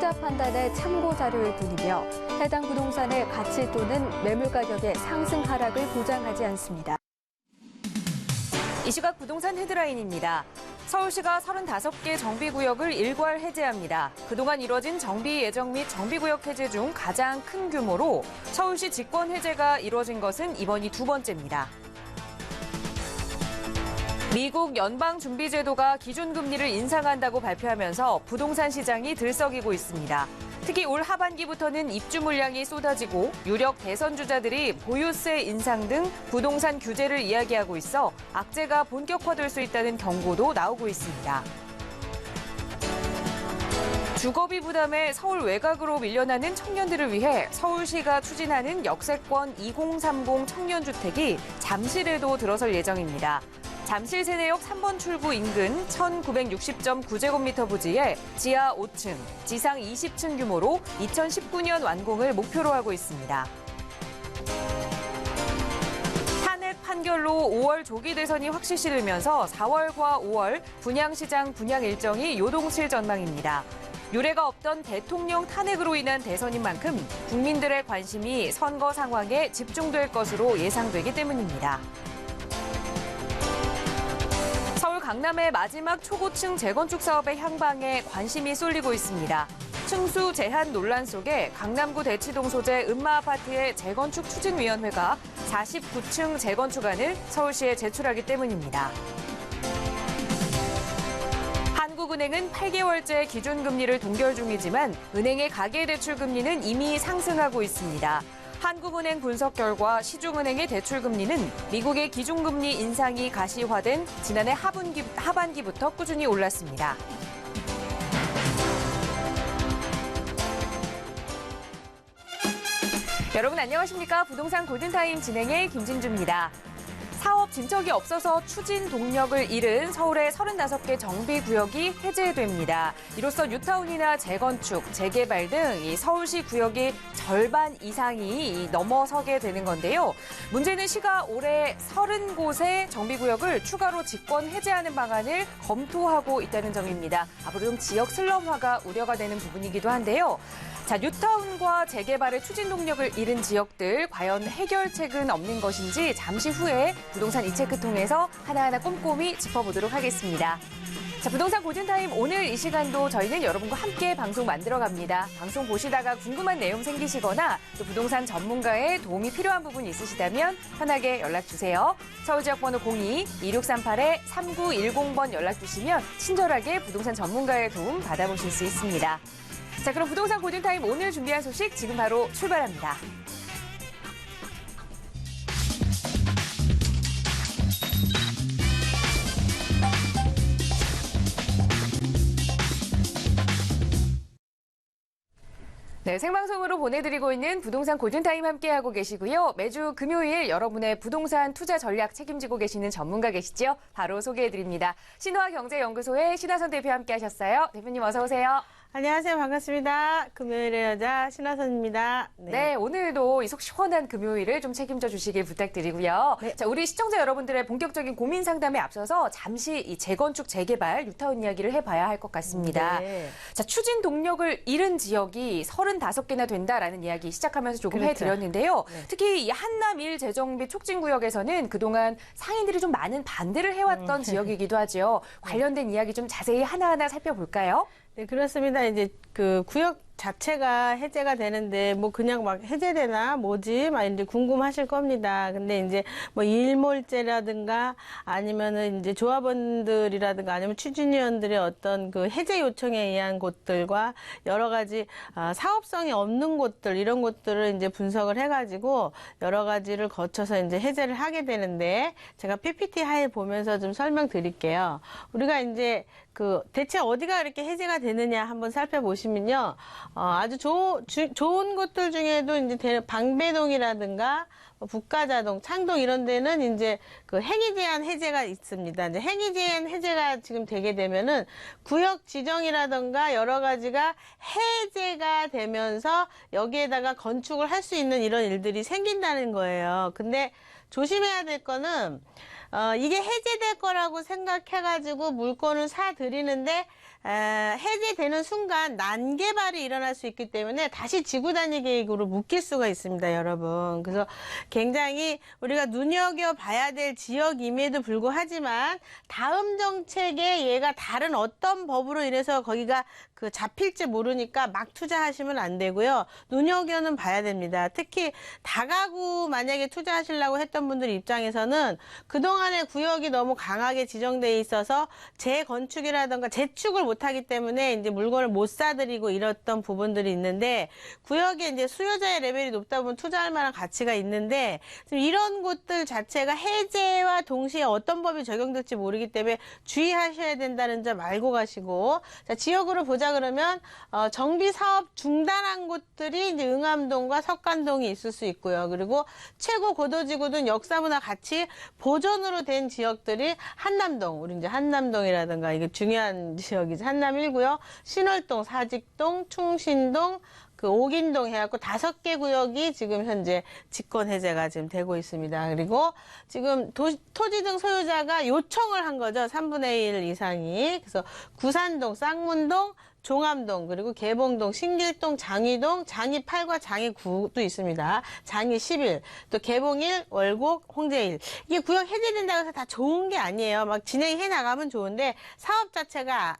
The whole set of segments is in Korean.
투자 판단에 참고 자료일 뿐이며 해당 부동산의 가치 또는 매물 가격의 상승 하락을 보장하지 않습니다. 이 시각 부동산 헤드라인입니다. 서울시가 35개 정비구역을 일괄 해제합니다. 그동안 이뤄진 정비 예정 및 정비구역 해제 중 가장 큰 규모로 서울시 직권 해제가 이뤄진 것은 이번이 두 번째입니다. 미국 연방준비제도가 기준금리를 인상한다고 발표하면서 부동산 시장이 들썩이고 있습니다. 특히 올 하반기부터는 입주 물량이 쏟아지고 유력 대선 주자들이 보유세 인상 등 부동산 규제를 이야기하고 있어 악재가 본격화될 수 있다는 경고도 나오고 있습니다. 주거비 부담에 서울 외곽으로 밀려나는 청년들을 위해 서울시가 추진하는 역세권 2030 청년주택이 잠실에도 들어설 예정입니다. 잠실 세내역 3번 출구 인근 1960.9제곱미터 부지에 지하 5층, 지상 20층 규모로 2019년 완공을 목표로 하고 있습니다. 탄핵 판결로 5월 조기 대선이 확실시 되면서 4월과 5월 분양시장 분양 일정이 요동칠 전망입니다. 유례가 없던 대통령 탄핵으로 인한 대선인 만큼 국민들의 관심이 선거 상황에 집중될 것으로 예상되기 때문입니다. 서울 강남의 마지막 초고층 재건축 사업의 향방에 관심이 쏠리고 있습니다. 층수 제한 논란 속에 강남구 대치동 소재 음마아파트의 재건축 추진위원회가 49층 재건축안을 서울시에 제출하기 때문입니다. 한국은행은 8개월째 기준금리를 동결 중이지만 은행의 가계대출금리는 이미 상승하고 있습니다. 한국은행 분석 결과 시중은행의 대출금리는 미국의 기준금리 인상이 가시화된 지난해 하반기부터 꾸준히 올랐습니다. 여러분 안녕하십니까? 부동산 골든타임 진행의 김진주입니다. 사업 진척이 없어서 추진 동력을 잃은 서울의 35개 정비구역이 해제됩니다. 이로써 뉴타운이나 재건축, 재개발 등 이 서울시 구역이 절반 이상이 넘어서게 되는 건데요. 문제는 시가 올해 30곳의 정비구역을 추가로 직권 해제하는 방안을 검토하고 있다는 점입니다. 앞으로 좀 지역 슬럼화가 우려가 되는 부분이기도 한데요. 자, 뉴타운과 재개발의 추진 동력을 잃은 지역들 과연 해결책은 없는 것인지 잠시 후에 부동산 이체크 통해서 하나하나 꼼꼼히 짚어보도록 하겠습니다. 자, 부동산 골든타임 오늘 이 시간도 저희는 여러분과 함께 방송 만들어갑니다. 방송 보시다가 궁금한 내용 생기시거나 또 부동산 전문가의 도움이 필요한 부분 있으시다면 편하게 연락주세요. 서울지역번호 02-2638-3910번 연락주시면 친절하게 부동산 전문가의 도움 받아보실 수 있습니다. 자, 그럼 부동산 골든타임 오늘 준비한 소식 지금 바로 출발합니다. 네, 생방송으로 보내드리고 있는 부동산 골든타임 함께하고 계시고요. 매주 금요일 여러분의 부동산 투자 전략 책임지고 계시는 전문가 계시죠? 바로 소개해드립니다. 신화경제연구소의 신하선 대표 함께하셨어요. 대표님 어서 오세요. 안녕하세요. 반갑습니다. 금요일의 여자 신화선입니다. 네, 오늘도 이 속 시원한 금요일을 좀 책임져 주시길 부탁드리고요. 네. 자, 우리 시청자 여러분들의 본격적인 고민 상담에 앞서서 잠시 이 재건축, 재개발, 뉴타운 이야기를 해봐야 할 것 같습니다. 네. 자, 추진 동력을 잃은 지역이 35개나 된다라는 이야기 시작하면서 조금 그렇죠. 해드렸는데요. 네. 특히 이 한남 1재정비 촉진구역에서는 그동안 상인들이 좀 많은 반대를 해왔던 지역이기도 하죠. 관련된 이야기 좀 자세히 하나하나 살펴볼까요? 네, 그렇습니다. 이제 그 구역 자체가 해제가 되는데 뭐 그냥 막 해제되나 뭐지 막 이제 궁금하실 겁니다. 근데 이제 뭐 일몰제라든가 아니면은 이제 조합원들이라든가 아니면 추진위원들의 어떤 그 해제 요청에 의한 곳들과 여러 가지 사업성이 없는 곳들 이런 곳들을 이제 분석을 해가지고 여러 가지를 거쳐서 이제 해제를 하게 되는데 제가 PPT 하에 보면서 좀 설명드릴게요. 우리가 이제 그 대체 어디가 이렇게 해제가 되느냐 한번 살펴보시면요. 아주 좋은 곳들 중에도 이제 방배동이라든가 북가자동, 창동 이런 데는 이제 그 행위 제한 해제가 있습니다. 이제 행위 제한 해제가 지금 되게 되면은 구역 지정이라든가 여러 가지가 해제가 되면서 여기에다가 건축을 할 수 있는 이런 일들이 생긴다는 거예요. 근데 조심해야 될 거는 이게 해제될 거라고 생각해가지고 물건을 사들이는데 해제되는 순간 난개발이 일어날 수 있기 때문에 다시 지구단위 계획으로 묶일 수가 있습니다, 여러분. 그래서 굉장히 우리가 눈여겨봐야 될 지역임에도 불구하지만 다음 정책에 얘가 다른 어떤 법으로 인해서 거기가 그 잡힐지 모르니까 막 투자하시면 안 되고요. 눈여겨는 봐야 됩니다. 특히 다가구 만약에 투자하시려고 했던 분들 입장에서는 그동안의 구역이 너무 강하게 지정돼 있어서 재건축이라던가 재축을 못하기 때문에 이제 물건을 못 사드리고 이랬던 부분들이 있는데 구역에 이제 수요자의 레벨이 높다 보면 투자할 만한 가치가 있는데 지금 이런 곳들 자체가 해제와 동시에 어떤 법이 적용될지 모르기 때문에 주의하셔야 된다는 점 알고 가시고 자, 지역으로 보자 그러면 정비 사업 중단한 곳들이 이제 응암동과 석관동이 있을 수 있고요. 그리고 최고 고도지구든 역사문화 가치 보존으로 된 지역들이 한남동, 우리 이제 한남동이라든가 이게 중요한 지역이죠. 한남 1구역, 신월동, 사직동, 충신동, 그 옥인동 해갖고 5개 구역이 지금 현재 직권 해제가 지금 되고 있습니다. 그리고 지금 토지 등 소유자가 요청을 한 거죠. 3분의 1 이상이. 그래서 구산동, 쌍문동, 종암동, 그리고 개봉동, 신길동, 장위동, 장위 8과 장위 9도 있습니다. 장위 11, 또 개봉 1, 월곡, 홍제 1. 이게 구역 해제된다고 해서 다 좋은 게 아니에요. 막 진행해 나가면 좋은데 사업 자체가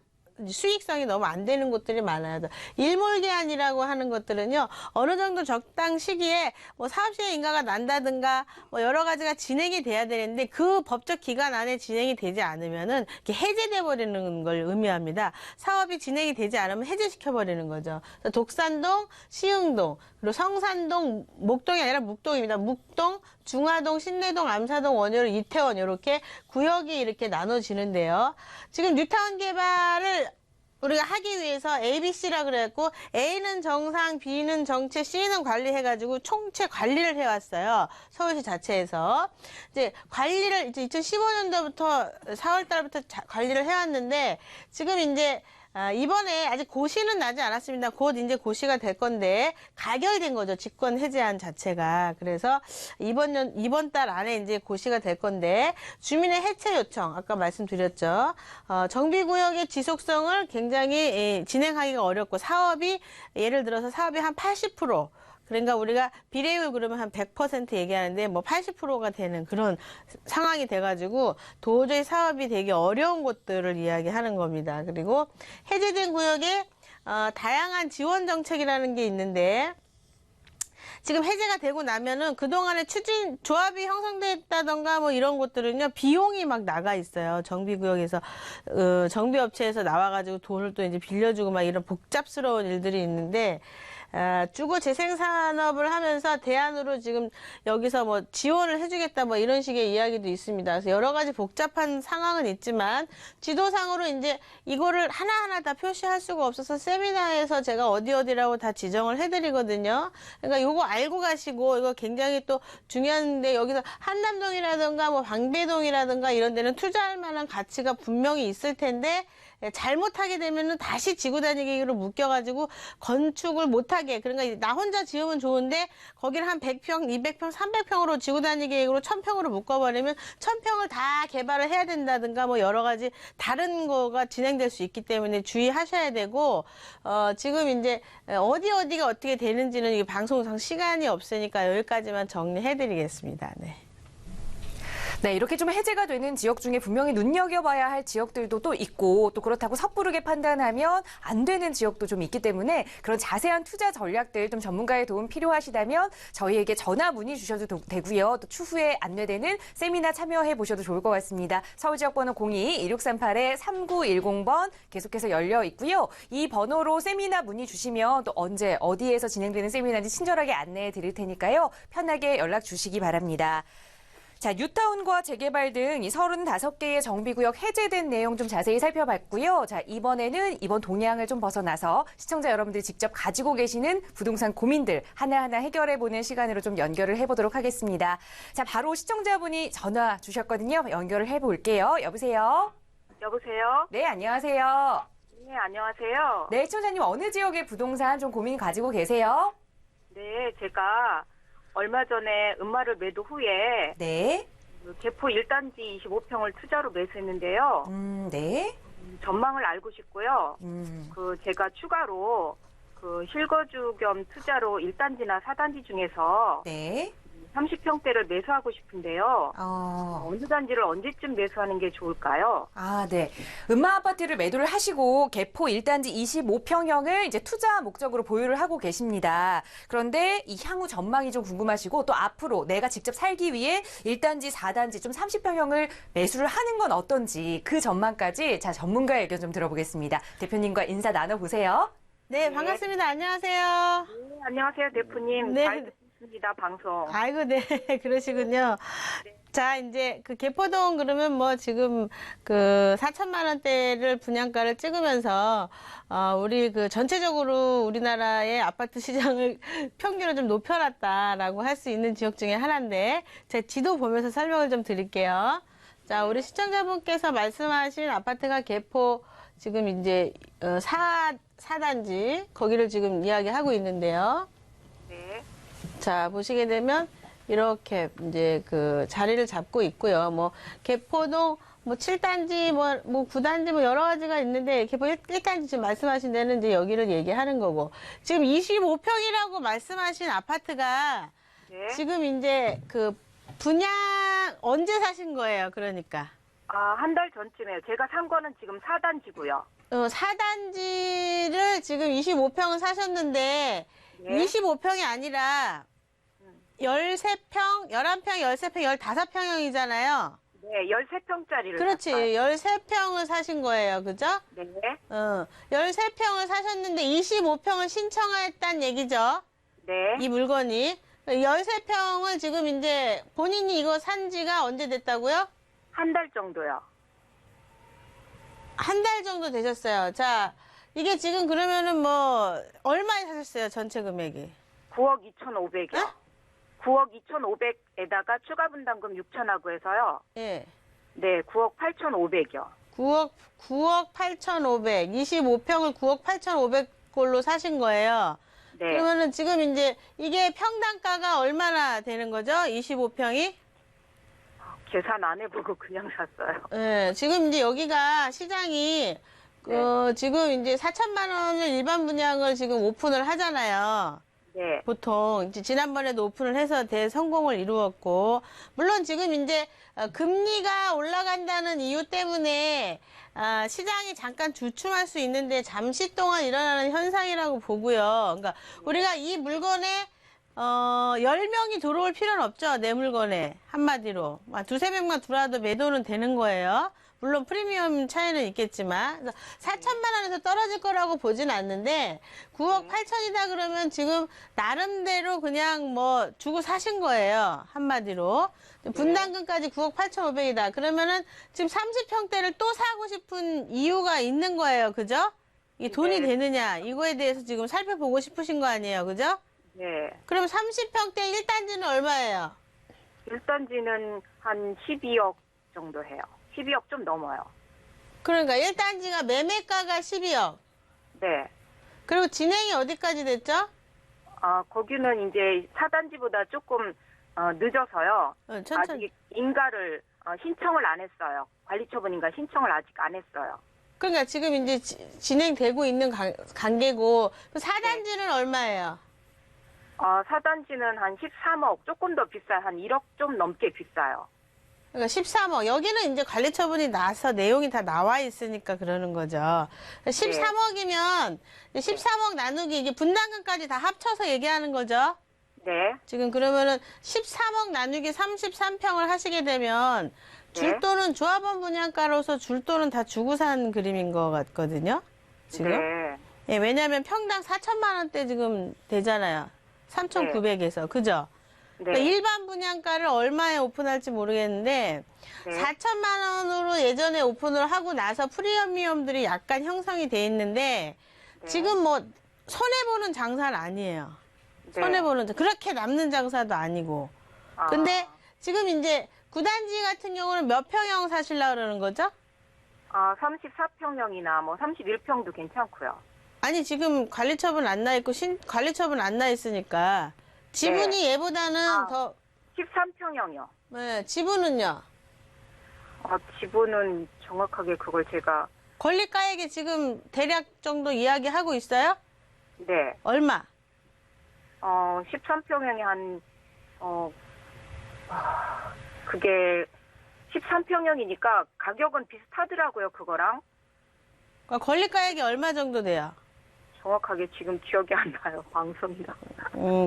수익성이 너무 안 되는 곳들이 많아요. 일몰개안이라고 하는 것들은요, 어느 정도 적당 시기에 뭐 사업시행 인가가 난다든가 뭐 여러 가지가 진행이 돼야 되는데 그 법적 기간 안에 진행이 되지 않으면은 이렇게 해제돼 버리는 걸 의미합니다. 사업이 진행이 되지 않으면 해제시켜 버리는 거죠. 독산동, 시흥동, 그리고 성산동, 목동이 아니라 묵동입니다. 묵동, 중화동, 신내동, 암사동, 원효로, 이태원 이렇게 구역이 이렇게 나눠지는데요. 지금 뉴타운 개발을 우리가 하기 위해서 ABC라 그래갖고 A는 정상, B는 정체, C는 관리해가지고 총체 관리를 해왔어요. 서울시 자체에서. 이제 관리를 이제 2015년도부터 4월 달부터 관리를 해왔는데 지금 이제 이번에 아직 고시는 나지 않았습니다. 곧 이제 고시가 될 건데 가결된 거죠. 직권 해제안 자체가. 그래서 이번 달 안에 이제 고시가 될 건데 주민의 해체 요청 아까 말씀드렸죠. 정비구역의 지속성을 굉장히 진행하기가 어렵고 사업이 예를 들어서 사업이 한 80% 그러니까 우리가 비례율 그러면 한 100% 얘기하는데 뭐 80%가 되는 그런 상황이 돼가지고 도저히 사업이 되기 어려운 곳들을 이야기하는 겁니다. 그리고 해제된 구역에 다양한 지원 정책이라는 게 있는데 지금 해제가 되고 나면은 그동안에 조합이 형성됐다던가 뭐 이런 곳들은요, 비용이 막 나가 있어요. 정비구역에서, 정비업체에서 나와가지고 돈을 또 이제 빌려주고 막 이런 복잡스러운 일들이 있는데, 주거 재생산업을 하면서 대안으로 지금 여기서 뭐 지원을 해주겠다 뭐 이런 식의 이야기도 있습니다. 그래서 여러 가지 복잡한 상황은 있지만 지도상으로 이제 이거를 하나하나 다 표시할 수가 없어서 세미나에서 제가 어디라고 다 지정을 해드리거든요. 그러니까 요거 알고 가시고 이거 굉장히 또 중요한데 여기서 한남동이라든가 뭐 방배동이라든가 이런 데는 투자할 만한 가치가 분명히 있을 텐데 잘못하게 되면은 다시 지구단위 계획으로 묶여가지고 건축을 못하게, 그러니까 나 혼자 지으면 좋은데 거기를 한 100평, 200평, 300평으로 지구단위 계획으로 1000평으로 묶어버리면 1000평을 다 개발을 해야 된다든가 뭐 여러 가지 다른 거가 진행될 수 있기 때문에 주의하셔야 되고, 지금 이제 어디가 어떻게 되는지는 이 방송상 시간이 없으니까 여기까지만 정리해드리겠습니다. 네. 네, 이렇게 좀 해제가 되는 지역 중에 분명히 눈여겨봐야 할 지역들도 또 있고 또 그렇다고 섣부르게 판단하면 안 되는 지역도 좀 있기 때문에 그런 자세한 투자 전략들 좀 전문가의 도움 필요하시다면 저희에게 전화 문의 주셔도 되고요. 또 추후에 안내되는 세미나 참여해 보셔도 좋을 것 같습니다. 서울지역번호 02-2638-3910번 계속해서 열려 있고요. 이 번호로 세미나 문의 주시면 또 언제 어디에서 진행되는 세미나인지 친절하게 안내해 드릴 테니까요. 편하게 연락 주시기 바랍니다. 자, 뉴타운과 재개발 등 이 35개의 정비구역 해제된 내용 좀 자세히 살펴봤고요. 자, 이번에는 이번 동향을 좀 벗어나서 시청자 여러분들이 직접 가지고 계시는 부동산 고민들 하나하나 해결해보는 시간으로 좀 연결을 해보도록 하겠습니다. 자, 바로 시청자분이 전화 주셨거든요. 연결을 해볼게요. 여보세요? 여보세요? 네, 안녕하세요. 네, 안녕하세요. 네, 시청자님 어느 지역의 부동산 좀 고민 가지고 계세요? 네, 제가 얼마 전에 은마를 매도 후에 네. 개포 1단지 25평을 투자로 매수했는데요. 네. 전망을 알고 싶고요. 음. 제가 추가로 실거주 겸 투자로 1단지나 4단지 중에서 네. 30평대를 매수하고 싶은데요. 어느 단지를 언제쯤 매수하는 게 좋을까요? 아, 네. 음마 아파트를 매도를 하시고 개포 1단지 25평형을 이제 투자 목적으로 보유를 하고 계십니다. 그런데 이 향후 전망이 좀 궁금하시고 또 앞으로 내가 직접 살기 위해 1단지, 4단지 좀 30평형을 매수를 하는 건 어떤지 그 전망까지 자, 전문가의 의견 좀 들어보겠습니다. 대표님과 인사 나눠보세요. 네, 반갑습니다. 안녕하세요. 네, 안녕하세요, 대표님. 네. 잘 듣습니다, 방송. 아이고, 네, 그러시군요. 자, 이제 개포동 그러면 뭐 지금 4천만 원대를 분양가를 찍으면서 우리 전체적으로 우리나라의 아파트 시장을 평균을 좀 높여놨다라고 할 수 있는 지역 중에 하나인데, 제가 지도 보면서 설명을 좀 드릴게요. 자, 우리 시청자분께서 말씀하신 아파트가 개포 지금 이제 4단지 거기를 지금 이야기하고 있는데요. 네. 자, 보시게 되면 이렇게 이제 자리를 잡고 있고요. 뭐 개포동 뭐 7단지 뭐 9단지 뭐 여러 가지가 있는데 개포 1단지 지금 말씀하신 데는 이제 여기를 얘기하는 거고. 지금 25평이라고 말씀하신 아파트가 네. 지금 이제 분양 언제 사신 거예요? 그러니까. 한 달 전쯤에요. 제가 산 거는 지금 4단지고요. 4단지를 지금 25평을 사셨는데 네. 25평이 아니라 13평, 11평, 13평, 15평형이잖아요. 네, 13평짜리를 그렇지. 샀어요. 13평을 사신 거예요. 그죠? 네. 13평을 사셨는데 25평을 신청했단 얘기죠. 네. 이 물건이. 13평을 지금 이제 본인이 이거 산 지가 언제 됐다고요? 한 달 정도요. 한 달 정도 되셨어요. 자, 이게 지금 그러면은 뭐 얼마에 사셨어요? 전체 금액이? 9억 2,500이요. 네? 9억 2,500에다가 추가 분담금 6천하고 해서요. 예. 네, 9억 8,500이요. 9억 8,500, 25평을 9억 8,500골로 사신 거예요. 네. 그러면은 지금 이제 이게 평당가가 얼마나 되는 거죠? 25평이? 계산 안 해보고 그냥 샀어요. 예, 지금 이제 여기가 시장이, 지금 이제 4천만 원을 일반 분양을 지금 오픈을 하잖아요. 네. 보통 이제 지난번에도 오픈을 해서 대성공을 이루었고, 물론 지금 이제 금리가 올라간다는 이유 때문에 시장이 잠깐 주춤할 수 있는데 잠시 동안 일어나는 현상이라고 보고요. 그러니까 우리가 이 물건에 10명이 들어올 필요는 없죠. 내 물건에. 한마디로. 두세 명만 들어와도 매도는 되는 거예요. 물론 프리미엄 차이는 있겠지만. 그래서 4천만 원에서 떨어질 거라고 보진 않는데 9억 8천이다 그러면 지금 나름대로 그냥 뭐 주고 사신 거예요. 한마디로. 분담금까지 9억 8,500이다. 그러면은 지금 30평대를 또 사고 싶은 이유가 있는 거예요. 그죠? 이게 돈이 네. 되느냐. 이거에 대해서 지금 살펴보고 싶으신 거 아니에요. 그죠? 네. 그럼 30평대 1단지는 얼마예요? 1단지는 한 12억 정도 해요. 12억 좀 넘어요. 그러니까 1단지가 매매가가 12억. 네. 그리고 진행이 어디까지 됐죠? 거기는 이제 4단지보다 조금 늦어서요. 천천히. 아직 인가를 신청을 안 했어요. 관리처분인가 신청을 아직 안 했어요. 그러니까 지금 이제 진행되고 있는 관계고 4단지는 얼마예요? 4단지는 한 13억, 조금 더 비싸요. 한 1억 좀 넘게 비싸요. 그러니까 13억. 여기는 이제 관리처분이 나서 내용이 다 나와 있으니까 그러는 거죠. 13억이면 13억 나누기 이게 분담금까지 다 합쳐서 얘기하는 거죠. 네. 지금 그러면은 13억 나누기 33평을 하시게 되면 줄 돈은 조합원 분양가로서 줄 돈은 다 주고 산 그림인 것 같거든요. 지금. 네. 예, 왜냐하면 평당 4천만 원대 지금 되잖아요. 3,900에서. 그죠? 네. 그러니까 일반 분양가를 얼마에 오픈할지 모르겠는데 네. 4천만 원으로 예전에 오픈을 하고 나서 프리미엄들이 약간 형성이 돼 있는데 네. 지금 뭐 손해보는 장사는 아니에요. 네. 손해보는 그렇게 남는 장사도 아니고. 근데 지금 이제 9단지 같은 경우는 몇 평형 사시려고 그러는 거죠? 34평형이나 뭐 31평도 괜찮고요. 아니 지금 관리처분 안 나 있고 관리처분 안 나 있으니까 지분이 얘보다는 더 13평형이요. 네, 지분은요? 지분은 정확하게 그걸 제가 권리가액이 지금 대략 정도 이야기하고 있어요? 네. 얼마? 13평형이 그게 13평형이니까 가격은 비슷하더라고요, 그거랑. 그러니까 권리가액이 얼마 정도 돼요? 정확하게 지금 기억이 안 나요, 방송이랑.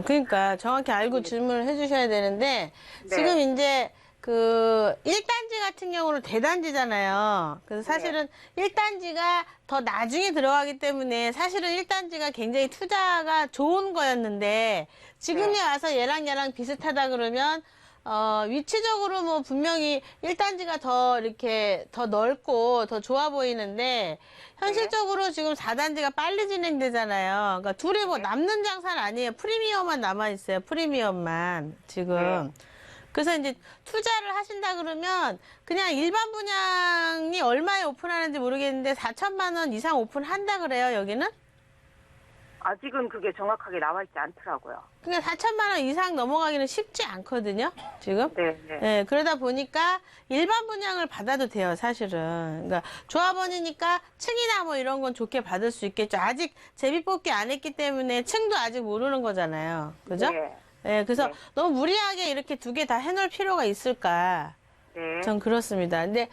그러니까 정확히 알고 질문을 해주셔야 되는데 네. 지금 이제 그 1단지 같은 경우는 대단지잖아요. 그래서 사실은 1단지가 더 나중에 들어가기 때문에 사실은 1단지가 굉장히 투자가 좋은 거였는데 지금에 와서 얘랑 비슷하다 그러면 위치적으로 뭐 분명히 1단지가 더 이렇게 더 넓고 더 좋아 보이는데 현실적으로 지금 4단지가 빨리 진행되잖아요. 그러니까 둘이 뭐 남는 장사는 아니에요. 프리미엄만 남아있어요. 프리미엄만 지금. 그래서 이제 투자를 하신다 그러면 그냥 일반 분양이 얼마에 오픈하는지 모르겠는데 4천만 원 이상 오픈한다 그래요, 여기는? 아직은 그게 정확하게 나와 있지 않더라고요. 그러니까 4천만 원 이상 넘어가기는 쉽지 않거든요, 지금. 네, 네. 예, 그러다 보니까 일반 분양을 받아도 돼요, 사실은. 그러니까 조합원이니까 층이나 뭐 이런 건 좋게 받을 수 있겠죠. 아직 제비 뽑기 안 했기 때문에 층도 아직 모르는 거잖아요. 그죠? 네. 예, 그래서 네. 너무 무리하게 이렇게 두 개 다 해놓을 필요가 있을까? 네. 전 그렇습니다. 근데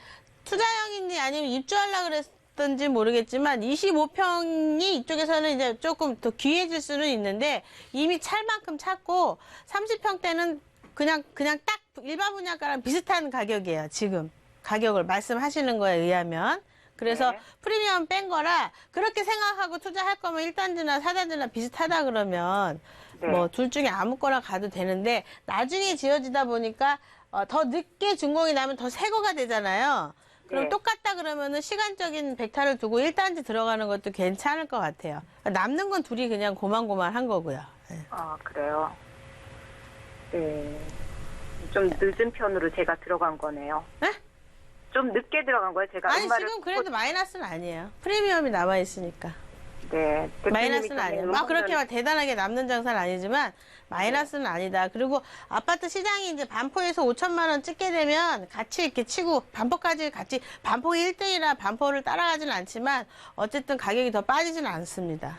투자형인지 아니면 입주하려고 그랬던지 모르겠지만 25평이 이쪽에서는 이제 조금 더 귀해질 수는 있는데 이미 찰 만큼 찼고 30평대는 그냥 딱 일반 분양가랑 비슷한 가격이에요. 지금 가격을 말씀하시는 거에 의하면. 그래서 네. 프리미엄 뺀 거라 그렇게 생각하고 투자할 거면 1단지나 4단지나 비슷하다 그러면 네. 뭐 둘 중에 아무거나 가도 되는데 나중에 지어지다 보니까 더 늦게 준공이 나면 더 새 거가 되잖아요. 그럼 네. 똑같다 그러면은 시간적인 벡터를 두고 1단지 들어가는 것도 괜찮을 것 같아요. 남는 건 둘이 그냥 고만고만한 거고요. 네. 아, 그래요? 네. 좀 늦은 편으로 제가 들어간 거네요. 네? 좀 늦게 들어간 거예요. 제가 아니 음마를 지금 그래도 마이너스는 아니에요. 프리미엄이 남아 있으니까. 네. 마이너스는 아니에요. 막 그렇게 막 대단하게 남는 장사는 아니지만 마이너스는 아니다. 그리고 아파트 시장이 이제 반포에서 5천만 원 찍게 되면 같이 이렇게 치고 반포까지 같이 반포가 1등이라 반포를 따라가지는 않지만 어쨌든 가격이 더 빠지지는 않습니다.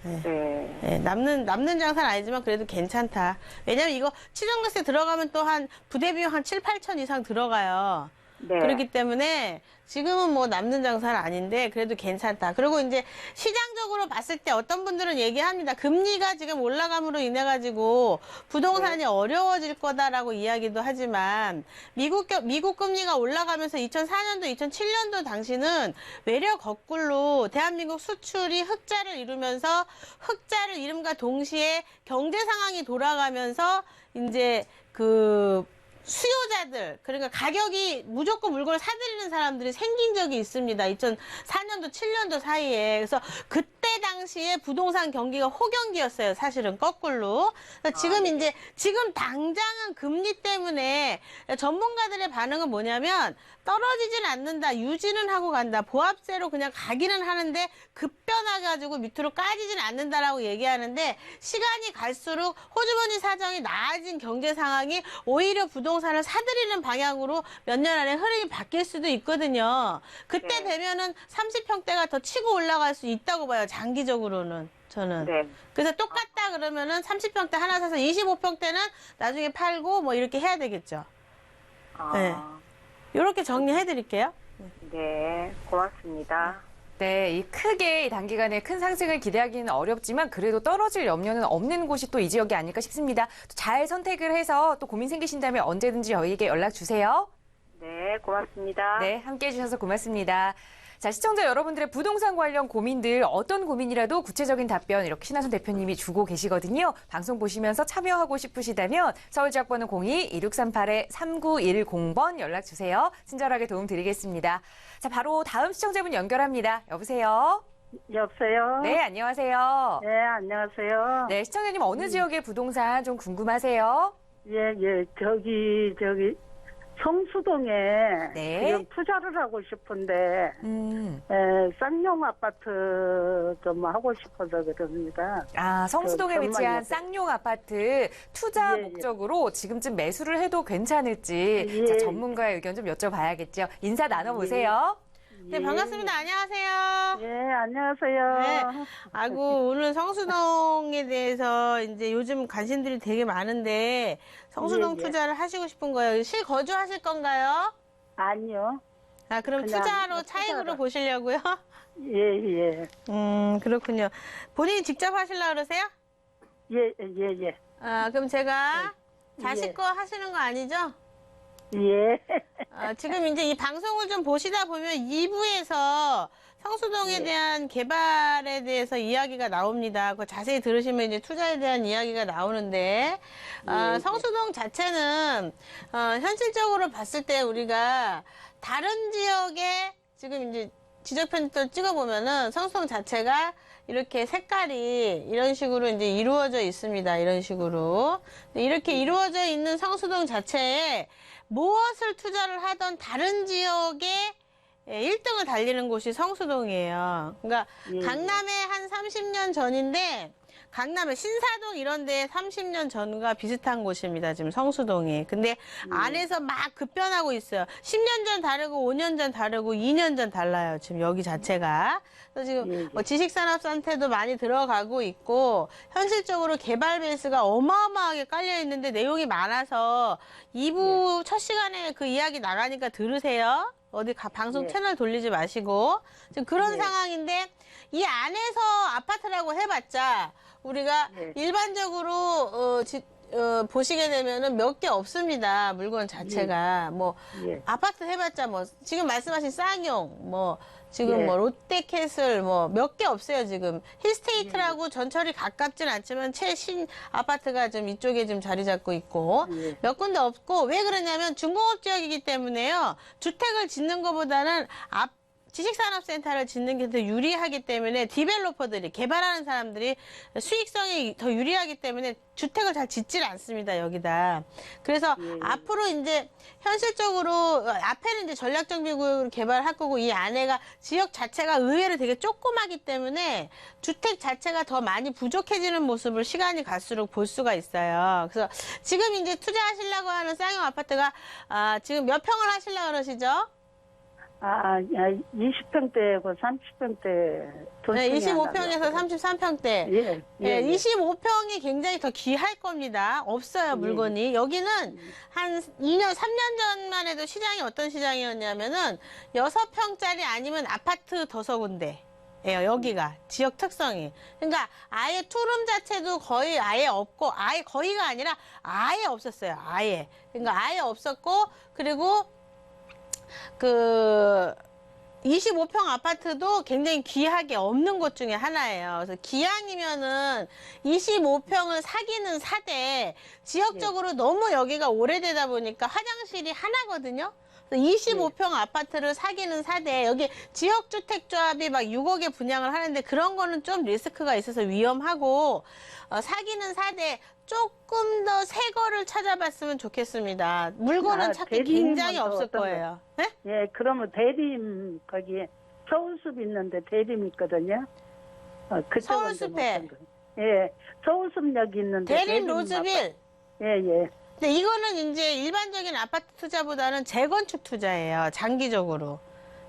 네. 네. 네, 남는 장사는 아니지만 그래도 괜찮다. 왜냐면 이거 취득세 들어가면 또 한 부대 비용 한 7, 8천 이상 들어가요. 네. 그렇기 때문에 지금은 뭐 남는 장사는 아닌데 그래도 괜찮다. 그리고 이제 시장적으로 봤을 때 어떤 분들은 얘기합니다. 금리가 지금 올라감으로 인해 가지고 부동산이 어려워질 거다라고 이야기도 하지만 미국 금리가 올라가면서 2004년도, 2007년도 당시는 외려 거꾸로 대한민국 수출이 흑자를 이루면서 흑자를 이름과 동시에 경제 상황이 돌아가면서 이제 그 수요자들, 그러니까 가격이 무조건 물건을 사들이는 사람들이 생긴 적이 있습니다. 2004년도, 7년도 사이에. 그래서 그때 당시에 부동산 경기가 호경기였어요. 사실은 거꾸로. 그래서 지금 이제, 지금 당장은 금리 때문에 전문가들의 반응은 뭐냐면 떨어지진 않는다. 유지는 하고 간다. 보합세로 그냥 가기는 하는데 급변해가지고 밑으로 까지진 않는다라고 얘기하는데 시간이 갈수록 호주머니 사정이 나아진 경제 상황이 오히려 부동산을 사들이는 방향으로 몇 년 안에 흐름이 바뀔 수도 있거든요. 그때 네. 되면은 30평대가 더 치고 올라갈 수 있다고 봐요. 장기적으로는. 저는. 네. 그래서 똑같다 그러면은 30평대 하나 사서 25평대는 나중에 팔고 뭐 이렇게 해야 되겠죠. 아, 네. 이렇게 정리해 드릴게요. 네. 고맙습니다. 네, 이 크게 이 단기간에 큰 상승을 기대하기는 어렵지만 그래도 떨어질 염려는 없는 곳이 또 이 지역이 아닐까 싶습니다. 잘 선택을 해서 또 고민 생기신다면 언제든지 저희에게 연락 주세요. 네. 고맙습니다. 네, 함께 해주셔서 고맙습니다. 자, 시청자 여러분들의 부동산 관련 고민들 어떤 고민이라도 구체적인 답변 이렇게 신하순 대표님이 주고 계시거든요. 방송 보시면서 참여하고 싶으시다면 서울지역번호 02-2638-3910번 연락 주세요. 친절하게 도움 드리겠습니다. 자, 바로 다음 시청자분 연결합니다. 여보세요? 여보세요? 네, 안녕하세요. 네, 안녕하세요. 네, 시청자님 어느 지역의 부동산 좀 궁금하세요? 예, 저기, 성수동에 네. 지금 투자를 하고 싶은데, 쌍용 아파트 좀 하고 싶어서 그럽니다. 아, 성수동에 그 위치한 전망이 쌍용 아파트 투자 예, 예. 목적으로 지금쯤 매수를 해도 괜찮을지 예. 자, 전문가의 의견 좀 여쭤봐야겠죠. 인사 나눠보세요. 네, 반갑습니다. 안녕하세요. 예, 안녕하세요. 네. 아이고, 오늘 성수동에 대해서 이제 요즘 관심들이 되게 많은데 성수동 예, 예. 투자를 하시고 싶은 거예요. 실거주하실 건가요? 아니요. 아, 그럼 그냥 투자로 차익으로 투자로. 보시려고요? 예, 예. 그렇군요. 본인이 직접 하시려고 그러세요? 예, 예, 예. 아, 그럼 제가 자식 예. 거 하시는 거 아니죠? 예. 지금 이제 이 방송을 좀 보시다 보면 2부에서 성수동에 예. 대한 개발에 대해서 이야기가 나옵니다. 그거 자세히 들으시면 이제 투자에 대한 이야기가 나오는데, 예. 성수동 자체는, 현실적으로 봤을 때 우리가 다른 지역에 지금 이제 지적편집도 찍어보면은 성수동 자체가 이렇게 색깔이 이런 식으로 이제 이루어져 있습니다. 이런 식으로. 이렇게 이루어져 있는 성수동 자체에 무엇을 투자를 하던 다른 지역에 1등을 달리는 곳이 성수동이에요. 그러니까 예. 강남에 한 30년 전인데 강남에 신사동 이런 데 30년 전과 비슷한 곳입니다. 지금 성수동이. 근데 안에서 막 급변하고 있어요. 10년 전 다르고 5년 전 다르고 2년 전 달라요. 지금 여기 자체가. 그래서 지금 예, 예. 뭐 지식산업단체도 많이 들어가고 있고 현실적으로 개발 베이스가 어마어마하게 깔려 있는데 내용이 많아서 2부 첫 시간에 그 이야기 나가니까 들으세요. 어디 방송 예. 채널 돌리지 마시고. 지금 그런 예. 상황인데 이 안에서 아파트라고 해봤자 우리가 예. 일반적으로 보시게 되면은 몇 개 없습니다. 물건 자체가. 뭐 예. 아파트 해봤자 뭐 지금 말씀하신 쌍용 뭐 지금 예. 뭐 롯데캐슬 뭐 몇 개 없어요. 지금 힐스테이트라고 전철이 가깝진 않지만 최신 아파트가 좀 이쪽에 좀 자리 잡고 있고 예. 몇 군데 없고 왜 그러냐면 중공업 지역이기 때문에요. 주택을 짓는 것보다는 지식산업센터를 짓는 게 더 유리하기 때문에 디벨로퍼들이 개발하는 사람들이 수익성이 더 유리하기 때문에 주택을 잘 짓질 않습니다. 여기다. 그래서 예. 앞으로 이제 현실적으로 앞에는 이제 전략정비구역으로 개발할 거고 이 안에가 지역 자체가 의외로 되게 조그마기 때문에 주택 자체가 더 많이 부족해지는 모습을 시간이 갈수록 볼 수가 있어요. 그래서 지금 이제 투자하시려고 하는 쌍용 아파트가 지금 몇 평을 하시려고 그러시죠? 20평대고 30평대. 네, 25평에서 33평대. 예. 예, 25평이 굉장히 더 귀할 겁니다. 없어요, 물건이. 여기는 한 2년, 3년 전만 해도 시장이 어떤 시장이었냐면은 6평짜리 아니면 아파트 더서군데. 예요, 여기가. 지역 특성이. 그러니까 아예 투룸 자체도 거의 아예 없고, 아예 거의가 아니라 아예 없었어요. 아예. 그러니까 아예 없었고, 그리고 25평 아파트도 굉장히 귀하게 없는 곳 중에 하나예요. 그래서 기왕이면은 25평을 사기는 사되 지역적으로 너무 여기가 오래되다 보니까 화장실이 하나거든요. 25평 아파트를 사기는 사되 여기 지역주택조합이 막 6억에 분양을 하는데 그런 거는 좀 리스크가 있어서 위험하고 사기는 사되 조금 더 새 거를 찾아봤으면 좋겠습니다. 물건은 찾기 굉장히 없을 거예요. 네? 예, 그러면 대림, 거기 서울숲 있는데 대림 있거든요. 그쪽은 좀 서울숲에. 어떤 거예요? 예, 서울숲역 있는데. 대림 로즈빌. 예, 예. 근데 이거는 이제 일반적인 아파트 투자보다는 재건축 투자예요. 장기적으로.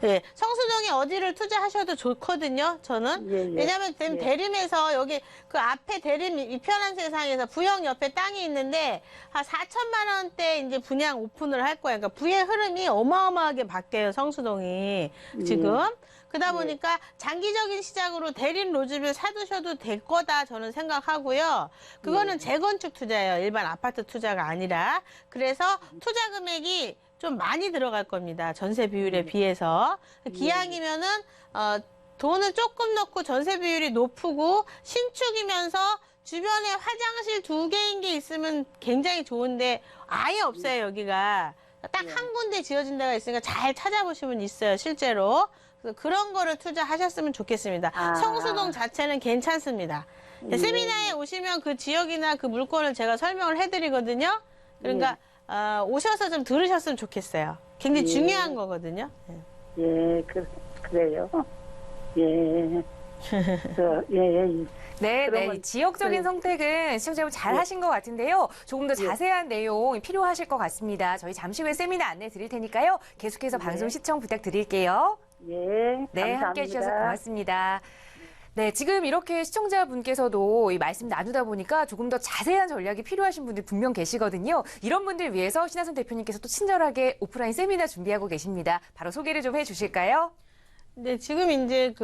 예, 성수동에 어디를 투자하셔도 좋거든요, 저는. 예, 예. 왜냐면 예. 대림에서 여기 그 앞에 대림 이 편한 세상에서 부영 옆에 땅이 있는데 한 4천만 원대 이제 분양 오픈을 할 거예요. 그러니까 부의 흐름이 어마어마하게 바뀌어요, 성수동이. 지금. 그러다 보니까 장기적인 시장으로 대림 로즈빌 사두셔도 될 거다 저는 생각하고요. 그거는 재건축 투자예요. 일반 아파트 투자가 아니라. 그래서 투자 금액이 좀 많이 들어갈 겁니다. 전세 비율에 비해서. 기왕이면은 돈을 조금 넣고 전세 비율이 높고 신축이면서 주변에 화장실 2개인 게 있으면 굉장히 좋은데 아예 없어요, 여기가. 딱 한 군데 지어진 데가 있으니까 잘 찾아보시면 있어요, 실제로. 그래서 그런 거를 투자하셨으면 좋겠습니다. 성수동 자체는 괜찮습니다. 세미나에 오시면 그 지역이나 그 물건을 제가 설명을 해드리거든요. 그러니까 오셔서 좀 들으셨으면 좋겠어요. 굉장히 중요한 거거든요. 예, 그래요. 예. 예. 네, 그러면- 네. 지역적인 선택은 시청자분 잘 하신 것 같은데요. 조금 더 자세한 내용 필요하실 것 같습니다. 저희 잠시 후에 세미나 안내 드릴 테니까요. 계속해서 방송 시청 부탁드릴게요. 예, 네, 감사합니다. 함께해 주셔서 고맙습니다. 네, 지금 이렇게 시청자분께서도 이 말씀 나누다 보니까 조금 더 자세한 전략이 필요하신 분들 분명 계시거든요. 이런 분들 위해서 신하선 대표님께서 또 친절하게 오프라인 세미나 준비하고 계십니다. 바로 소개를 좀 해주실까요? 네, 지금 이제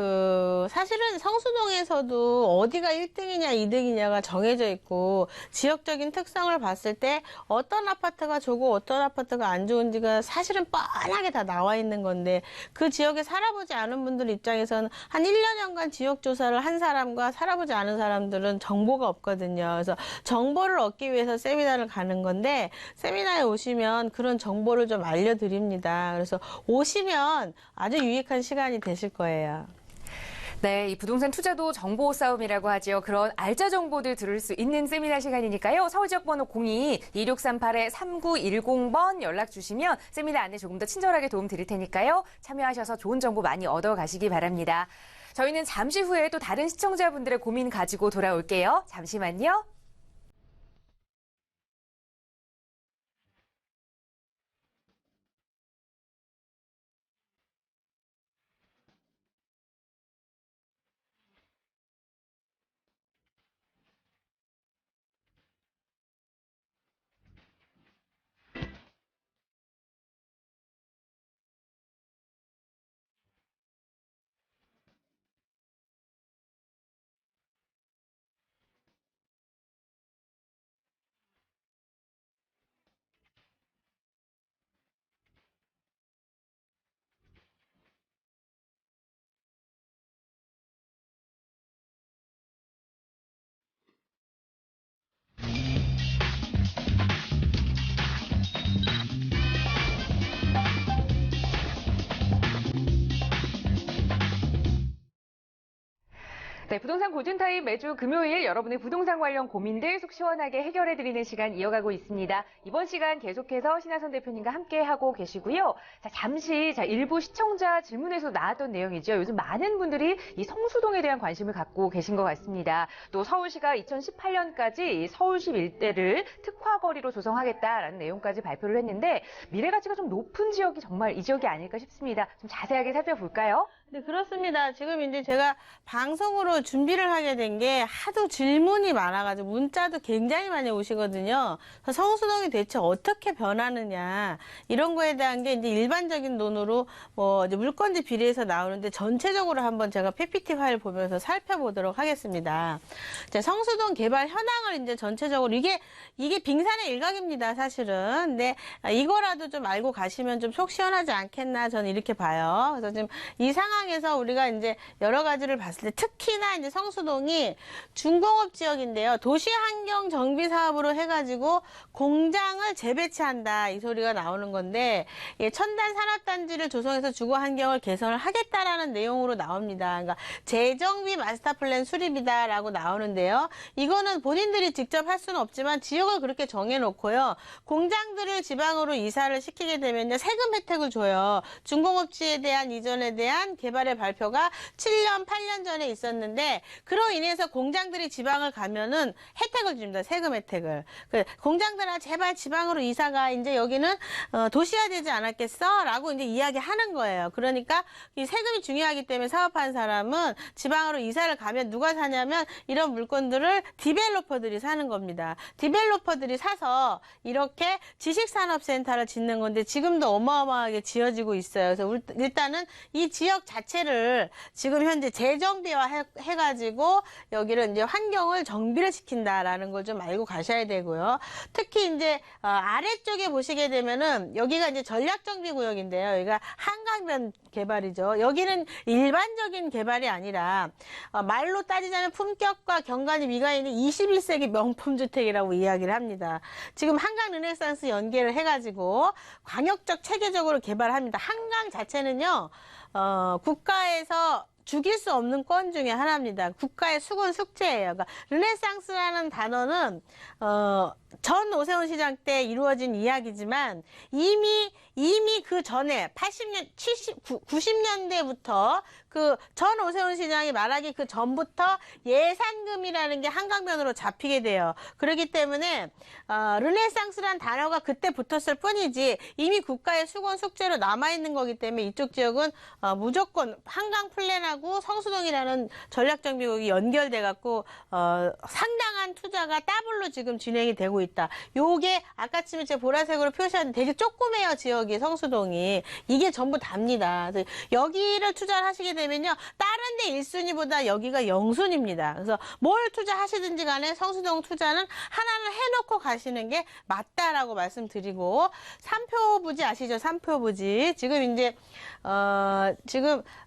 사실은 성수동에서도 어디가 1등이냐, 2등이냐가 정해져 있고, 지역적인 특성을 봤을 때 어떤 아파트가 좋고 어떤 아파트가 안 좋은지가 사실은 뻔하게 다 나와 있는 건데, 그 지역에 살아보지 않은 분들 입장에서는 한 1년간 지역조사를 한 사람과 살아보지 않은 사람들은 정보가 없거든요. 그래서 정보를 얻기 위해서 세미나를 가는 건데, 세미나에 오시면 그런 정보를 좀 알려드립니다. 그래서 오시면 아주 유익한 시간이 되실 거예요. 네, 이 부동산 투자도 정보 싸움이라고 하죠. 그런 알짜 정보들 들을 수 있는 세미나 시간이니까요. 서울 지역 번호 02-2638-3910번 연락 주시면 세미나 안내 조금 더 친절하게 도움 드릴 테니까요. 참여하셔서 좋은 정보 많이 얻어 가시기 바랍니다. 저희는 잠시 후에 또 다른 시청자분들의 고민 가지고 돌아올게요. 잠시만요. 네, 부동산 골든타임 매주 금요일 여러분의 부동산 관련 고민들 속 시원하게 해결해드리는 시간 이어가고 있습니다. 이번 시간 계속해서 신하선 대표님과 함께하고 계시고요. 자, 잠시 일부 시청자 질문에서 나왔던 내용이죠. 요즘 많은 분들이 이 성수동에 대한 관심을 갖고 계신 것 같습니다. 또 서울시가 2018년까지 서울시 일대를 특화거리로 조성하겠다라는 내용까지 발표를 했는데 미래가치가 좀 높은 지역이 정말 이 지역이 아닐까 싶습니다. 좀 자세하게 살펴볼까요? 네, 그렇습니다. 지금 이제 제가 방송으로 준비를 하게 된 게 하도 질문이 많아가지고 문자도 굉장히 많이 오시거든요. 그래서 성수동이 대체 어떻게 변하느냐 이런 거에 대한 게 이제 일반적인 논으로 이제 물건지 비례해서 나오는데 전체적으로 한번 제가 PPT 파일 보면서 살펴보도록 하겠습니다. 자, 성수동 개발 현황을 이제 전체적으로 이게 빙산의 일각입니다, 사실은. 근데 이거라도 좀 알고 가시면 좀 속 시원하지 않겠나 저는 이렇게 봐요. 그래서 지금 이 상황에서 우리가 이제 여러 가지를 봤을 때 특히나 이제 성수동이 중공업 지역인데요. 도시환경 정비 사업으로 해가지고 공장을 재배치한다 이 소리가 나오는 건데 첨단 산업단지를 조성해서 주거 환경을 개선을 하겠다라는 내용으로 나옵니다. 그러니까 재정비 마스터 플랜 수립이다라고 나오는데요. 이거는 본인들이 직접 할 수는 없지만 지역을 그렇게 정해놓고요. 공장들을 지방으로 이사를 시키게 되면요 세금 혜택을 줘요. 중공업지에 대한 이전에 대한 개발의 발표가 7년, 8년 전에 있었는데 그로 인해서 공장들이 지방을 가면은 혜택을 줍니다. 세금 혜택을. 공장들아 제발 지방으로 이사가 이제 여기는 도시화되지 않았겠어? 라고 이제 이야기하는 거예요. 그러니까 이 세금이 중요하기 때문에 사업하는 사람은 지방으로 이사를 가면 누가 사냐면 이런 물건들을 디벨로퍼들이 사는 겁니다. 디벨로퍼들이 사서 이렇게 지식산업센터를 짓는 건데 지금도 어마어마하게 지어지고 있어요. 그래서 일단은 이 지역 자체를 지금 현재 재정비화 해가지고 여기를 이제 환경을 정비를 시킨다라는 걸 좀 알고 가셔야 되고요. 특히 이제 아래쪽에 보시게 되면은 여기가 이제 전략정비구역인데요. 여기가 한강변 개발이죠. 여기는 일반적인 개발이 아니라 말로 따지자면 품격과 경관이 미가 있는 21세기 명품주택이라고 이야기를 합니다. 지금 한강 르네상스 연계를 해가지고 광역적 체계적으로 개발합니다. 한강 자체는요. 국가에서 죽일 수 없는 권 중에 하나입니다. 국가의 수건 숙제예요. 그러니까 르네상스라는 단어는 전 오세훈 시장 때 이루어진 이야기지만 이미 그 전에 80년, 90년대부터 전 오세훈 시장이 말하기 그 전부터 예산금이라는 게 한강변으로 잡히게 돼요. 그렇기 때문에 르네상스란 단어가 그때 붙었을 뿐이지 이미 국가의 수건 숙제로 남아있는 거기 때문에 이쪽 지역은 무조건 한강 플랜하고 성수동이라는 전략정비국이 연결돼 갖고 상당한 투자가 더블로 지금 진행이 되고 있다. 요게 아까쯤에 제가 보라색으로 표시한 되게 조그매요, 지역이 성수동이. 이게 전부 답니다. 그래서 여기를 투자를 하시게 되면요, 다른 데 1순위보다 여기가 0순위입니다. 그래서 뭘 투자하시든지 간에 성수동 투자는 하나는 해놓고 가시는 게 맞다라고 말씀드리고, 삼표부지 아시죠? 삼표부지. 지금 이제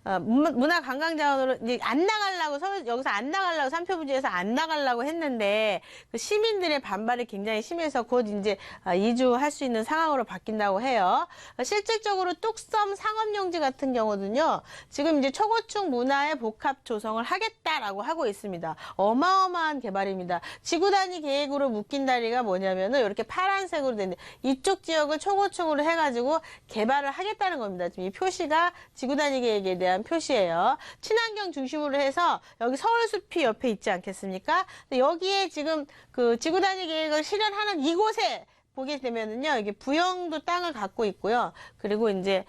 문화관광자원으로 이제 안 나가려고 여기서 안 나가려고 삼표부지에서 안 나가려고 했는데 그 시민들의 반발이 굉장히 심해서 곧 이제 이주할 수 있는 상황으로 바뀐다고 해요. 실질적으로 뚝섬 상업용지 같은 경우는요, 지금 이제 초고층 문화의 복합 조성을 하겠다라고 하고 있습니다. 어마어마한 개발입니다. 지구 단위 계획으로 묶인 다리가 뭐냐면은 이렇게 파란색으로 된 이쪽 지역을 초고층으로 해가지고 개발을 하겠다는 겁니다. 지금 이 표시가 지구 단위 계획에 대한 표시예요. 친환경 중심으로 해서 여기 서울숲이 옆에 있지 않겠습니까? 여기에 지금 그 지구 단위 계획을 실현하는 이곳에 보게 되면은요, 이게 부영도 땅을 갖고 있고요. 그리고 이제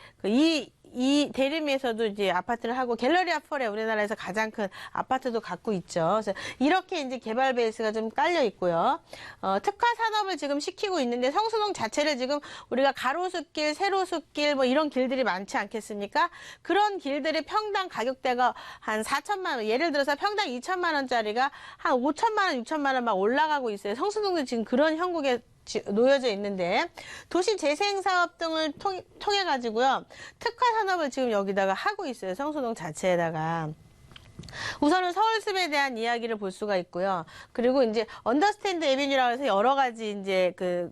이 대림에서도 이제 아파트를 하고 갤러리 아폴에 우리나라에서 가장 큰 아파트도 갖고 있죠. 그래서 이렇게 이제 개발 베이스가 좀 깔려 있고요. 특화 산업을 지금 시키고 있는데 성수동 자체를 지금 우리가 가로수길, 세로수길 뭐 이런 길들이 많지 않겠습니까? 그런 길들의 평당 가격대가 한 4천만 원, 예를 들어서 평당 2천만 원짜리가 한 5천만 원, 6천만 원 막 올라가고 있어요. 성수동도 지금 그런 형국에 놓여져 있는데 도시재생사업 등을 통해 가지고요, 특화 산업을 지금 여기다가 하고 있어요. 성수동 자체에다가. 우선은 서울숲에 대한 이야기를 볼 수가 있고요. 그리고 이제 언더스탠드 에비뉴라고 해서 여러 가지 이제 그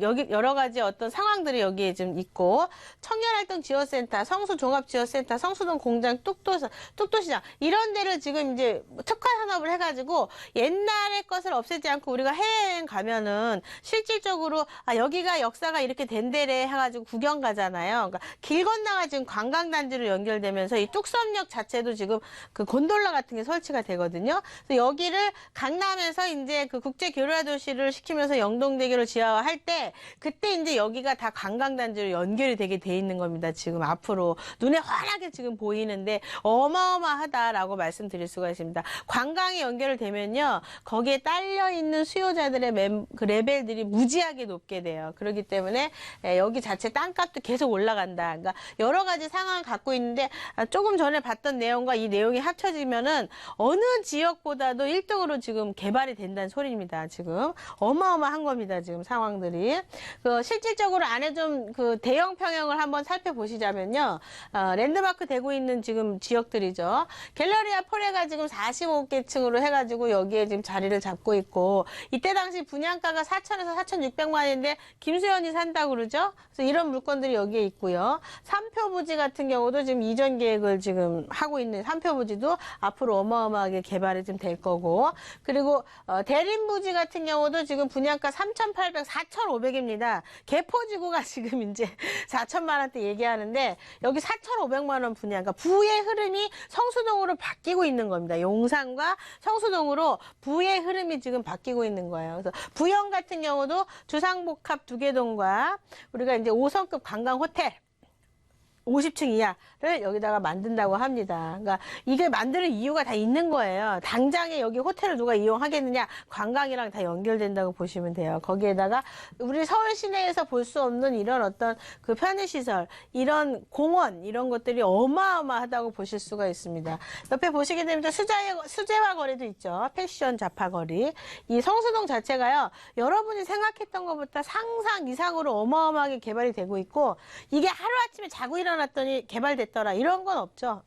여기 여러 가지 어떤 상황들이 여기에 좀 있고, 청년활동 지원센터, 성수종합지원센터, 성수동 공장, 뚝도시장 이런 데를 지금 이제 특화 산업을 해가지고 옛날의 것을 없애지 않고 우리가 해외여행 가면은 실질적으로 여기가 역사가 이렇게 된 데래 해가지고 구경 가잖아요. 그러니까 길 건너가 지금 관광단지로 연결되면서 이 뚝섬역 자체도 지금 그 곤돌라 같은 게 설치가 되거든요. 그래서 여기를 강남에서 이제 그 국제 교류화 도시를 시키면서 영동대교를 지하화할 때 그때 이제 여기가 다 관광단지로 연결이 되게 돼 있는 겁니다. 지금 앞으로 눈에 환하게 지금 보이는데 어마어마하다라고 말씀드릴 수가 있습니다. 관광이 연결되면요, 거기에 딸려 있는 수요자들의 그 레벨들이 무지하게 높게 돼요. 그렇기 때문에 여기 자체 땅값도 계속 올라간다. 그러니까 여러 가지 상황을 갖고 있는데 조금 전에 봤던 내용과 이 내용이 합쳐지면은 어느 지역보다도 1등으로 지금 개발이 된다는 소리입니다. 지금 어마어마한 겁니다. 지금 상황들이. 실질적으로 안에 좀 그 대형 평형을 한번 살펴보시자면요, 랜드마크 되고 있는 지금 지역들이죠. 갤러리아 포레가 지금 45개층으로 해가지고 여기에 지금 자리를 잡고 있고, 이때 당시 분양가가 4천에서 4,600만원인데 김수현이 산다고 그러죠. 그래서 이런 물건들이 여기에 있고요. 삼표부지 같은 경우도 지금 이전 계획을 지금 하고 있는 삼표부지도 앞으로 어마어마하게 개발이 좀 될 거고, 그리고 대림부지 같은 경우도 지금 분양가 3,800, 4,500입니다. 개포지구가 지금 이제 4천만 원대 얘기하는데 여기 4,500만 원 분양가, 부의 흐름이 성수동으로 바뀌고 있는 겁니다. 용산과 성수동으로 부의 흐름이 지금 바뀌고 있는 거예요. 그래서 부영 같은 경우도 주상복합 두개동과 우리가 이제 5성급 관광 호텔 50층 이하를 여기다가 만든다고 합니다. 그러니까 이게 만드는 이유가 다 있는 거예요. 당장에 여기 호텔을 누가 이용하겠느냐, 관광이랑 다 연결된다고 보시면 돼요. 거기에다가 우리 서울 시내에서 볼 수 없는 이런 어떤 그 편의시설, 이런 공원, 이런 것들이 어마어마하다고 보실 수가 있습니다. 옆에 보시게 되면 수제화 거리도 있죠. 패션 잡화거리. 이 성수동 자체가요, 여러분이 생각했던 것보다 상상 이상으로 어마어마하게 개발이 되고 있고, 이게 하루아침에 자고 일어났더니 개발됐더라 이런 건 없죠.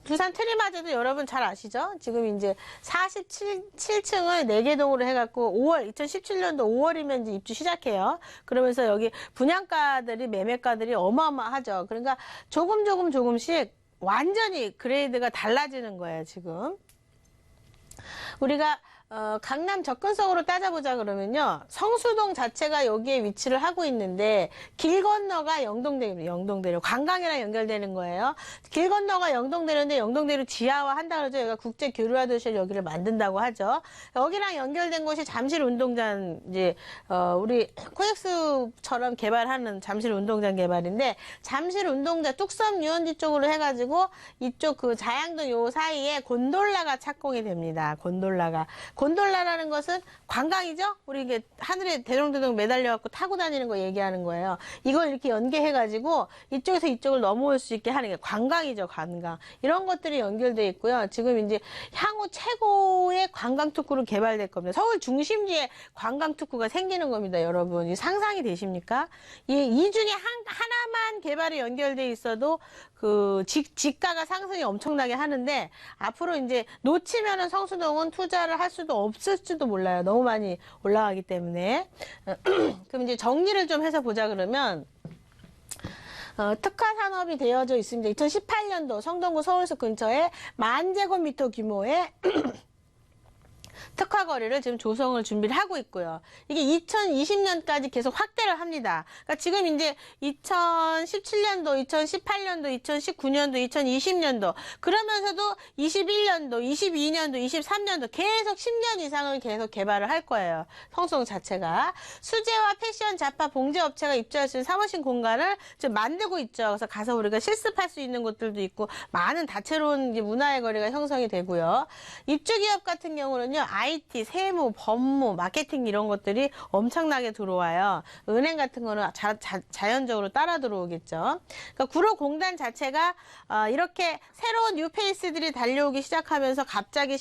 두산 트리마저도 여러분 잘 아시죠? 지금 이제 47층을 4개 동으로 해갖고 2017년도 5월이면 이제 입주 시작해요. 그러면서 여기 분양가들이, 매매가들이 어마어마하죠. 그러니까 조금씩 완전히 그레이드가 달라지는 거예요, 지금. 우리가 강남 접근성으로 따져보자 그러면요. 성수동 자체가 여기에 위치를 하고 있는데 길 건너가 영동대로 관광이랑 연결되는 거예요. 길 건너가 영동대로인데 영동대로 지하화 한다 그러죠. 여기가 국제 교류화 도시를 여기를 만든다고 하죠. 여기랑 연결된 곳이 잠실 운동장 이제 우리 코엑스처럼 개발하는 잠실 운동장 개발인데 잠실 운동장 뚝섬 유원지 쪽으로 해가지고 이쪽 그 자양동 요 사이에 곤돌라가 착공이 됩니다. 곤돌라라는 것은 관광이죠? 우리 이게 하늘에 대동대동 매달려갖고 타고 다니는 거 얘기하는 거예요. 이걸 이렇게 연계해가지고 이쪽에서 이쪽을 넘어올 수 있게 하는 게 관광이죠, 관광. 이런 것들이 연결돼 있고요. 지금 이제 향후 최고의 관광 특구로 개발될 겁니다. 서울 중심지에 관광 특구가 생기는 겁니다, 여러분. 이 상상이 되십니까? 이 중에 하나만 개발이 연결돼 있어도 그 지가가 상승이 엄청나게 하는데 앞으로 이제 놓치면은 성수동은 투자를 할 수도 없을지도 몰라요. 너무 많이 올라가기 때문에. 그럼 이제 정리를 좀 해서 보자 그러면 특화 산업이 되어져 있습니다. 2018년도 성동구 서울숲 근처에 10,000제곱미터 규모의 특화거리를 지금 조성을 준비를 하고 있고요. 이게 2020년까지 계속 확대를 합니다. 그러니까 지금 이제 2017년도, 2018년도, 2019년도, 2020년도 그러면서도 21년도, 22년도, 23년도 계속 10년 이상을 계속 개발을 할 거예요. 성수동 자체가. 수제화, 패션, 잡화, 봉제 업체가 입주할 수 있는 사무실 공간을 지금 만들고 있죠. 그래서 가서 우리가 실습할 수 있는 곳들도 있고 많은 다채로운 이제 문화의 거리가 형성이 되고요. 입주기업 같은 경우는요. IT, 세무, 법무, 마케팅 이런 것들이 엄청나게 들어와요. 은행 같은 거는 자연적으로 따라 들어오겠죠. 그러니까 구로공단 자체가 이렇게 새로운 뉴페이스들이 달려오기 시작하면서 갑자기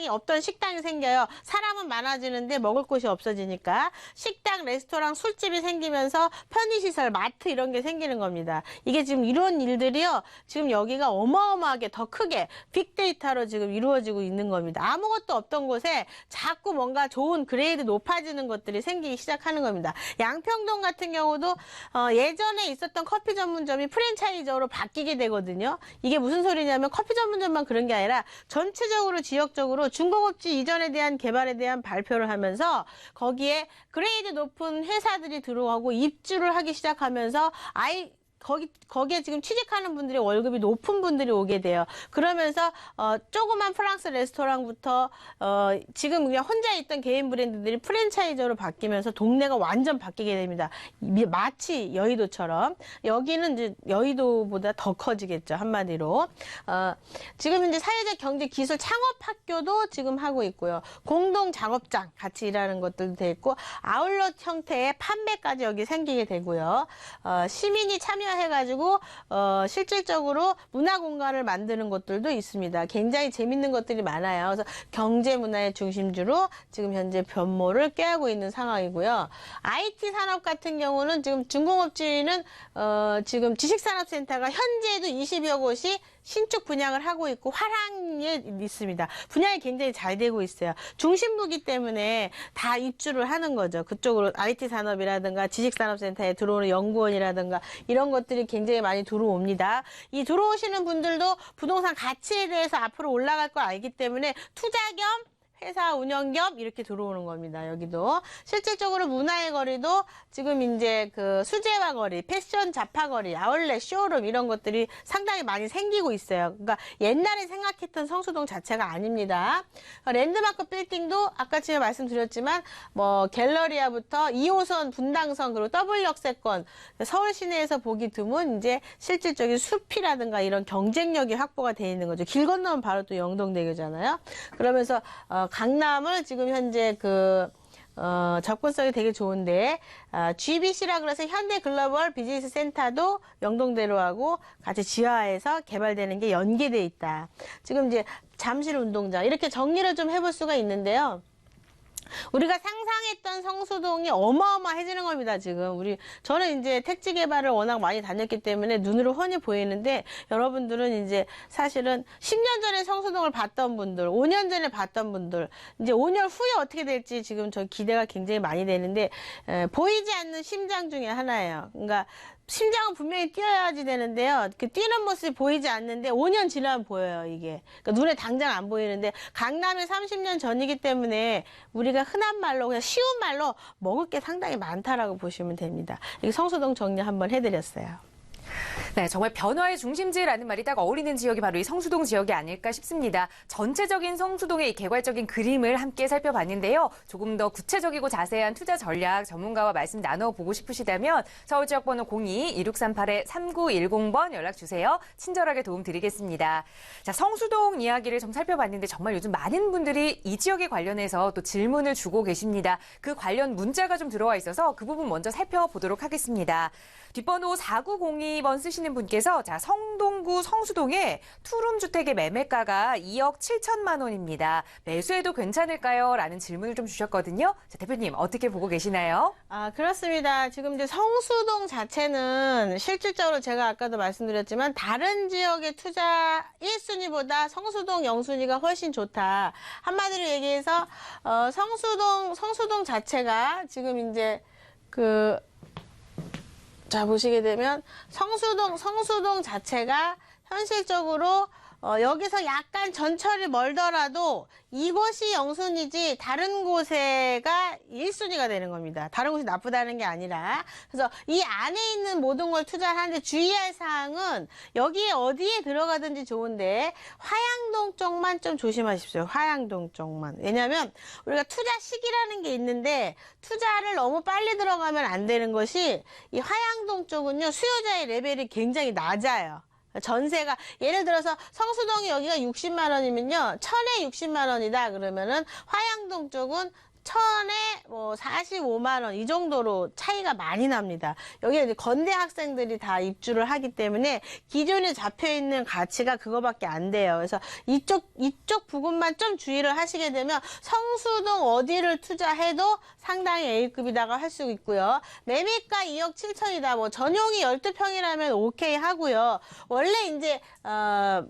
없던 식당이 생겨요. 사람은 많아지는데 먹을 곳이 없어지니까 식당, 레스토랑, 술집이 생기면서 편의시설, 마트 이런 게 생기는 겁니다. 이게 지금 이런 일들이요. 지금 여기가 어마어마하게 더 크게 빅데이터로 지금 이루어지고 있는 겁니다. 아무것도 없던 곳에 자꾸 뭔가 좋은 그레이드 높아지는 것들이 생기기 시작하는 겁니다. 양평동 같은 경우도 예전에 있었던 커피 전문점이 프랜차이저로 바뀌게 되거든요. 이게 무슨 소리냐면 커피 전문점만 그런 게 아니라 전체적으로 지역적으로 중공업지 이전에 대한 개발에 대한 발표를 하면서 거기에 그레이드 높은 회사들이 들어오고 입주를 하기 시작하면서 거기에 지금 취직하는 분들이 월급이 높은 분들이 오게 돼요. 그러면서 조그만 프랑스 레스토랑부터 지금 그냥 혼자 있던 개인 브랜드들이 프랜차이저로 바뀌면서 동네가 완전 바뀌게 됩니다. 마치 여의도처럼. 여기는 이제 여의도보다 더 커지겠죠. 한마디로. 지금 이제 사회적 경제 기술 창업 학교도 지금 하고 있고요. 공동 작업장 같이 일하는 것들도 돼 있고 아울렛 형태의 판매까지 여기 생기게 되고요. 시민이 참여해가지고 실질적으로 문화 공간을 만드는 것들도 있습니다. 굉장히 재밌는 것들이 많아요. 그래서 경제 문화의 중심주로 지금 현재 변모를 꾀하고 있는 상황이고요. IT 산업 같은 경우는 지금 중공업지는 지금 지식산업센터가 현재도 20여 곳이 신축 분양을 하고 있고 화랑에 있습니다. 분양이 굉장히 잘 되고 있어요. 중심부기 때문에 다 입주를 하는 거죠. 그쪽으로 IT 산업이라든가 지식산업센터에 들어오는 연구원이라든가 이런 것들이 굉장히 많이 들어옵니다. 이 들어오시는 분들도 부동산 가치에 대해서 앞으로 올라갈 걸 알기 때문에 투자 겸 회사 운영 겸 이렇게 들어오는 겁니다. 여기도 실질적으로 문화의 거리도 지금 이제 그 수제화 거리, 패션 잡화 거리, 아울렛, 쇼룸 이런 것들이 상당히 많이 생기고 있어요. 그러니까 옛날에 생각했던 성수동 자체가 아닙니다. 랜드마크 빌딩도 아까 제가 말씀드렸지만 뭐 갤러리아부터 2호선 분당선 그리고 더블 역세권 서울 시내에서 보기 드문 이제 실질적인 숲이라든가 이런 경쟁력이 확보가 되어 있는 거죠. 길 건너면 바로 또 영동대교잖아요. 그러면서 강남을 지금 현재 접근성이 되게 좋은데, GBC라 그래서 현대 글로벌 비즈니스 센터도 영동대로하고 같이 지하에서 개발되는 게 연계돼 있다. 지금 이제 잠실 운동장 이렇게 정리를 좀 해볼 수가 있는데요. 우리가 상상했던 성수동이 어마어마해지는 겁니다, 지금. 저는 이제 택지 개발을 워낙 많이 다녔기 때문에 눈으로 훤히 보이는데, 여러분들은 이제 사실은 10년 전에 성수동을 봤던 분들, 5년 전에 봤던 분들, 이제 5년 후에 어떻게 될지 지금 저 기대가 굉장히 많이 되는데, 보이지 않는 심장 중에 하나예요. 그러니까, 심장은 분명히 뛰어야지 되는데요. 그 뛰는 모습이 보이지 않는데 5년 지나면 보여요, 이게. 그러니까 눈에 당장 안 보이는데 강남이 30년 전이기 때문에 우리가 흔한 말로 그냥 쉬운 말로 먹을 게 상당히 많다라고 보시면 됩니다. 이게 성수동 정리 한번 해드렸어요. 네, 정말 변화의 중심지라는 말이 딱 어울리는 지역이 바로 이 성수동 지역이 아닐까 싶습니다. 전체적인 성수동의 이 개괄적인 그림을 함께 살펴봤는데요. 조금 더 구체적이고 자세한 투자 전략 전문가와 말씀 나눠보고 싶으시다면 서울지역번호 02-2638-3910번 연락주세요. 친절하게 도움 드리겠습니다. 자, 성수동 이야기를 좀 살펴봤는데 정말 요즘 많은 분들이 이 지역에 관련해서 또 질문을 주고 계십니다. 그 관련 문자가 좀 들어와 있어서 그 부분 먼저 살펴보도록 하겠습니다. 뒷번호 4902번 쓰시는 분께서 자, 성동구 성수동에 투룸 주택의 매매가가 2억 7천만 원입니다. 매수해도 괜찮을까요? 라는 질문을 좀 주셨거든요. 자, 대표님 어떻게 보고 계시나요? 아, 그렇습니다. 지금 이제 성수동 자체는 실질적으로 제가 아까도 말씀드렸지만 다른 지역의 투자 1순위보다 성수동 0순위가 훨씬 좋다. 한마디로 얘기해서 성수동 자체가 지금 이제 자, 보시게 되면 성수동 자체가 현실적으로 여기서 약간 전철이 멀더라도 이곳이 0순위지 다른 곳에가 1순위가 되는 겁니다. 다른 곳이 나쁘다는 게 아니라. 그래서 이 안에 있는 모든 걸 투자하는데 주의할 사항은 여기에 어디에 들어가든지 좋은데 화양동 쪽만 좀 조심하십시오. 화양동 쪽만. 왜냐하면 우리가 투자 시기라는 게 있는데 투자를 너무 빨리 들어가면 안 되는 것이 이 화양동 쪽은요. 수요자의 레벨이 굉장히 낮아요. 전세가 예를 들어서 성수동이 여기가 60만 원이면요. 천에 60만 원이다 그러면은 화양동 쪽은 천에 뭐 45만 원 이 정도로 차이가 많이 납니다. 여기에 이제 건대 학생들이 다 입주를 하기 때문에 기존에 잡혀 있는 가치가 그거밖에 안 돼요. 그래서 이쪽 부분만 좀 주의를 하시게 되면 성수동 어디를 투자해도 상당히 A급이다가 할 수 있고요. 매매가 2억 7천이다. 뭐 전용이 12평이라면 오케이 하고요. 원래 이제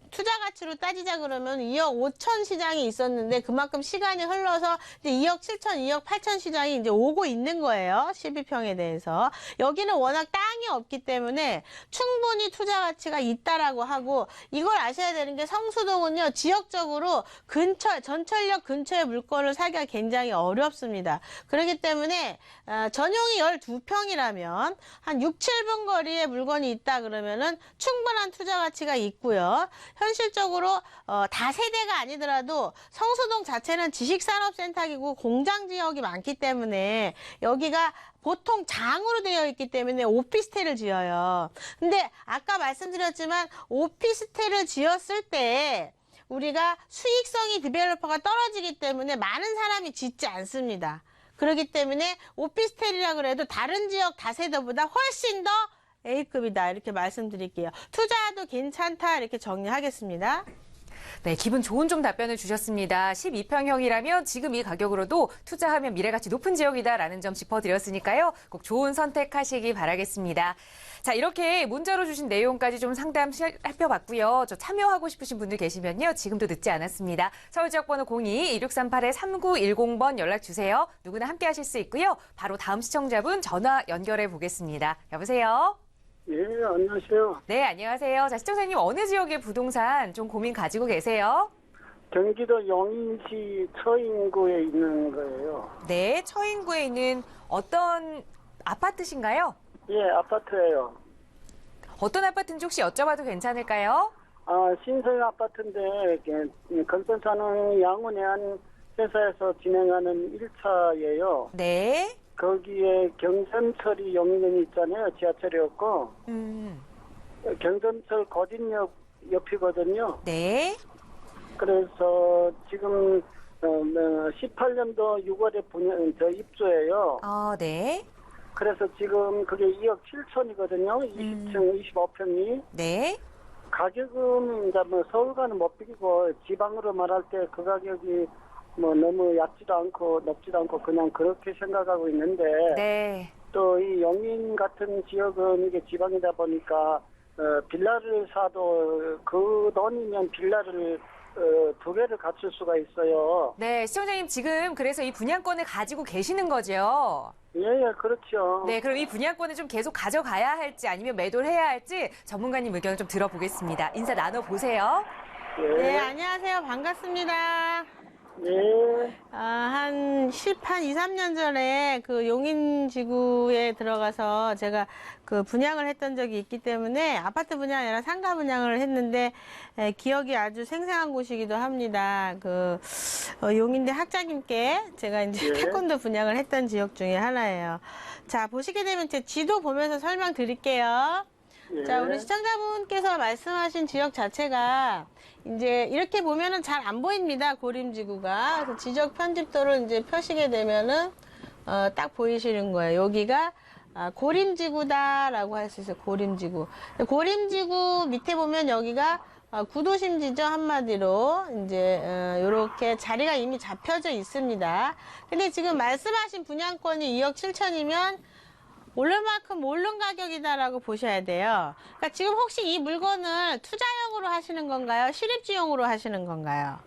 투자 가치로 따지자 그러면 2억 5천 시장이 있었는데 그만큼 시간이 흘러서 이제 2억 7천 2억 8천 시장이 이제 오고 있는 거예요. 12평에 대해서. 여기는 워낙 땅이 없기 때문에 충분히 투자 가치가 있다라고 하고 이걸 아셔야 되는 게 성수동은요. 지역적으로 전철역 근처에 물건을 사기가 굉장히 어렵습니다. 그렇기 때문에 전용이 12평이라면 한 6, 7분 거리에 물건이 있다 그러면은 충분한 투자 가치가 있고요. 현실적으로 다세대가 아니더라도 성수동 자체는 지식산업센터이고 공장 지역이 많기 때문에 여기가 보통 장으로 되어 있기 때문에 오피스텔을 지어요. 근데 아까 말씀드렸지만 오피스텔을 지었을 때 우리가 수익성이 디벨로퍼가 떨어지기 때문에 많은 사람이 짓지 않습니다. 그렇기 때문에 오피스텔이라 그래도 다른 지역 다세대보다 훨씬 더 A급이다 이렇게 말씀드릴게요. 투자도 괜찮다 이렇게 정리하겠습니다. 네, 기분 좋은 좀 답변을 주셨습니다. 12평형이라면 지금 이 가격으로도 투자하면 미래가치 높은 지역이다라는 점 짚어드렸으니까요. 꼭 좋은 선택하시기 바라겠습니다. 자, 이렇게 문자로 주신 내용까지 좀 상담 살펴봤고요. 저 참여하고 싶으신 분들 계시면요. 지금도 늦지 않았습니다. 서울지역번호 02-2638-3910번 연락주세요. 누구나 함께 하실 수 있고요. 바로 다음 시청자분 전화 연결해 보겠습니다. 여보세요? 예, 안녕하세요. 네, 안녕하세요. 자, 시청자님 어느 지역의 부동산 좀 고민 가지고 계세요? 경기도 용인시 처인구에 있는 거예요. 네, 처인구에 있는 어떤 아파트신가요? 예, 아파트예요. 어떤 아파트인지 혹시 여쭤봐도 괜찮을까요? 신설 아파트인데 건설사는 양운의 한 회사에서 진행하는 1차예요. 네. 거기에 경전철이 용인에 있잖아요. 지하철이 없고. 경전철 거진역 옆이거든요. 네. 그래서 지금 18년도 6월에 입주해요. 네. 그래서 지금 그게 2억 7천이거든요. 20층 25평이. 네. 가격은 이제 뭐 서울과는 못 비기고 지방으로 말할 때 그 가격이 뭐 너무 얕지도 않고 높지도 않고 그냥 그렇게 생각하고 있는데 네. 또 이 용인 같은 지역은 이게 지방이다 보니까 빌라를 사도 그 돈이면 빌라를 두 개를 갖출 수가 있어요. 네, 시청자님 지금 그래서 이 분양권을 가지고 계시는 거죠? 예, 예, 그렇죠. 네, 그럼 이 분양권을 좀 계속 가져가야 할지 아니면 매도를 해야 할지 전문가님 의견을 좀 들어보겠습니다. 인사 나눠보세요. 예, 네, 안녕하세요. 반갑습니다. 예, 한 2, 3년 전에 그 용인지구에 들어가서 제가 그 분양을 했던 적이 있기 때문에 아파트 분양이 아니라 상가 분양을 했는데 기억이 아주 생생한 곳이기도 합니다. 용인대 학장님께 제가 이제 예. 태권도 분양을 했던 지역 중에 하나예요. 자, 보시게 되면 제 지도 보면서 설명드릴게요. 예. 자, 우리 시청자분께서 말씀하신 지역 자체가 이제 이렇게 보면은 잘 안 보입니다. 고림지구가. 그래서 지적 편집도를 이제 펴시게 되면은 딱 보이시는 거예요. 여기가 고림지구다라고 할 수 있어요. 고림지구. 고림지구 밑에 보면 여기가 구도심지죠. 한마디로 이제 이렇게 자리가 이미 잡혀져 있습니다. 근데 지금 말씀하신 분양권이 2억 7천이면 오를 만큼 오른 가격이다라고 보셔야 돼요. 그러니까 지금 혹시 이 물건을 투자용으로 하시는 건가요? 실입지용으로 하시는 건가요?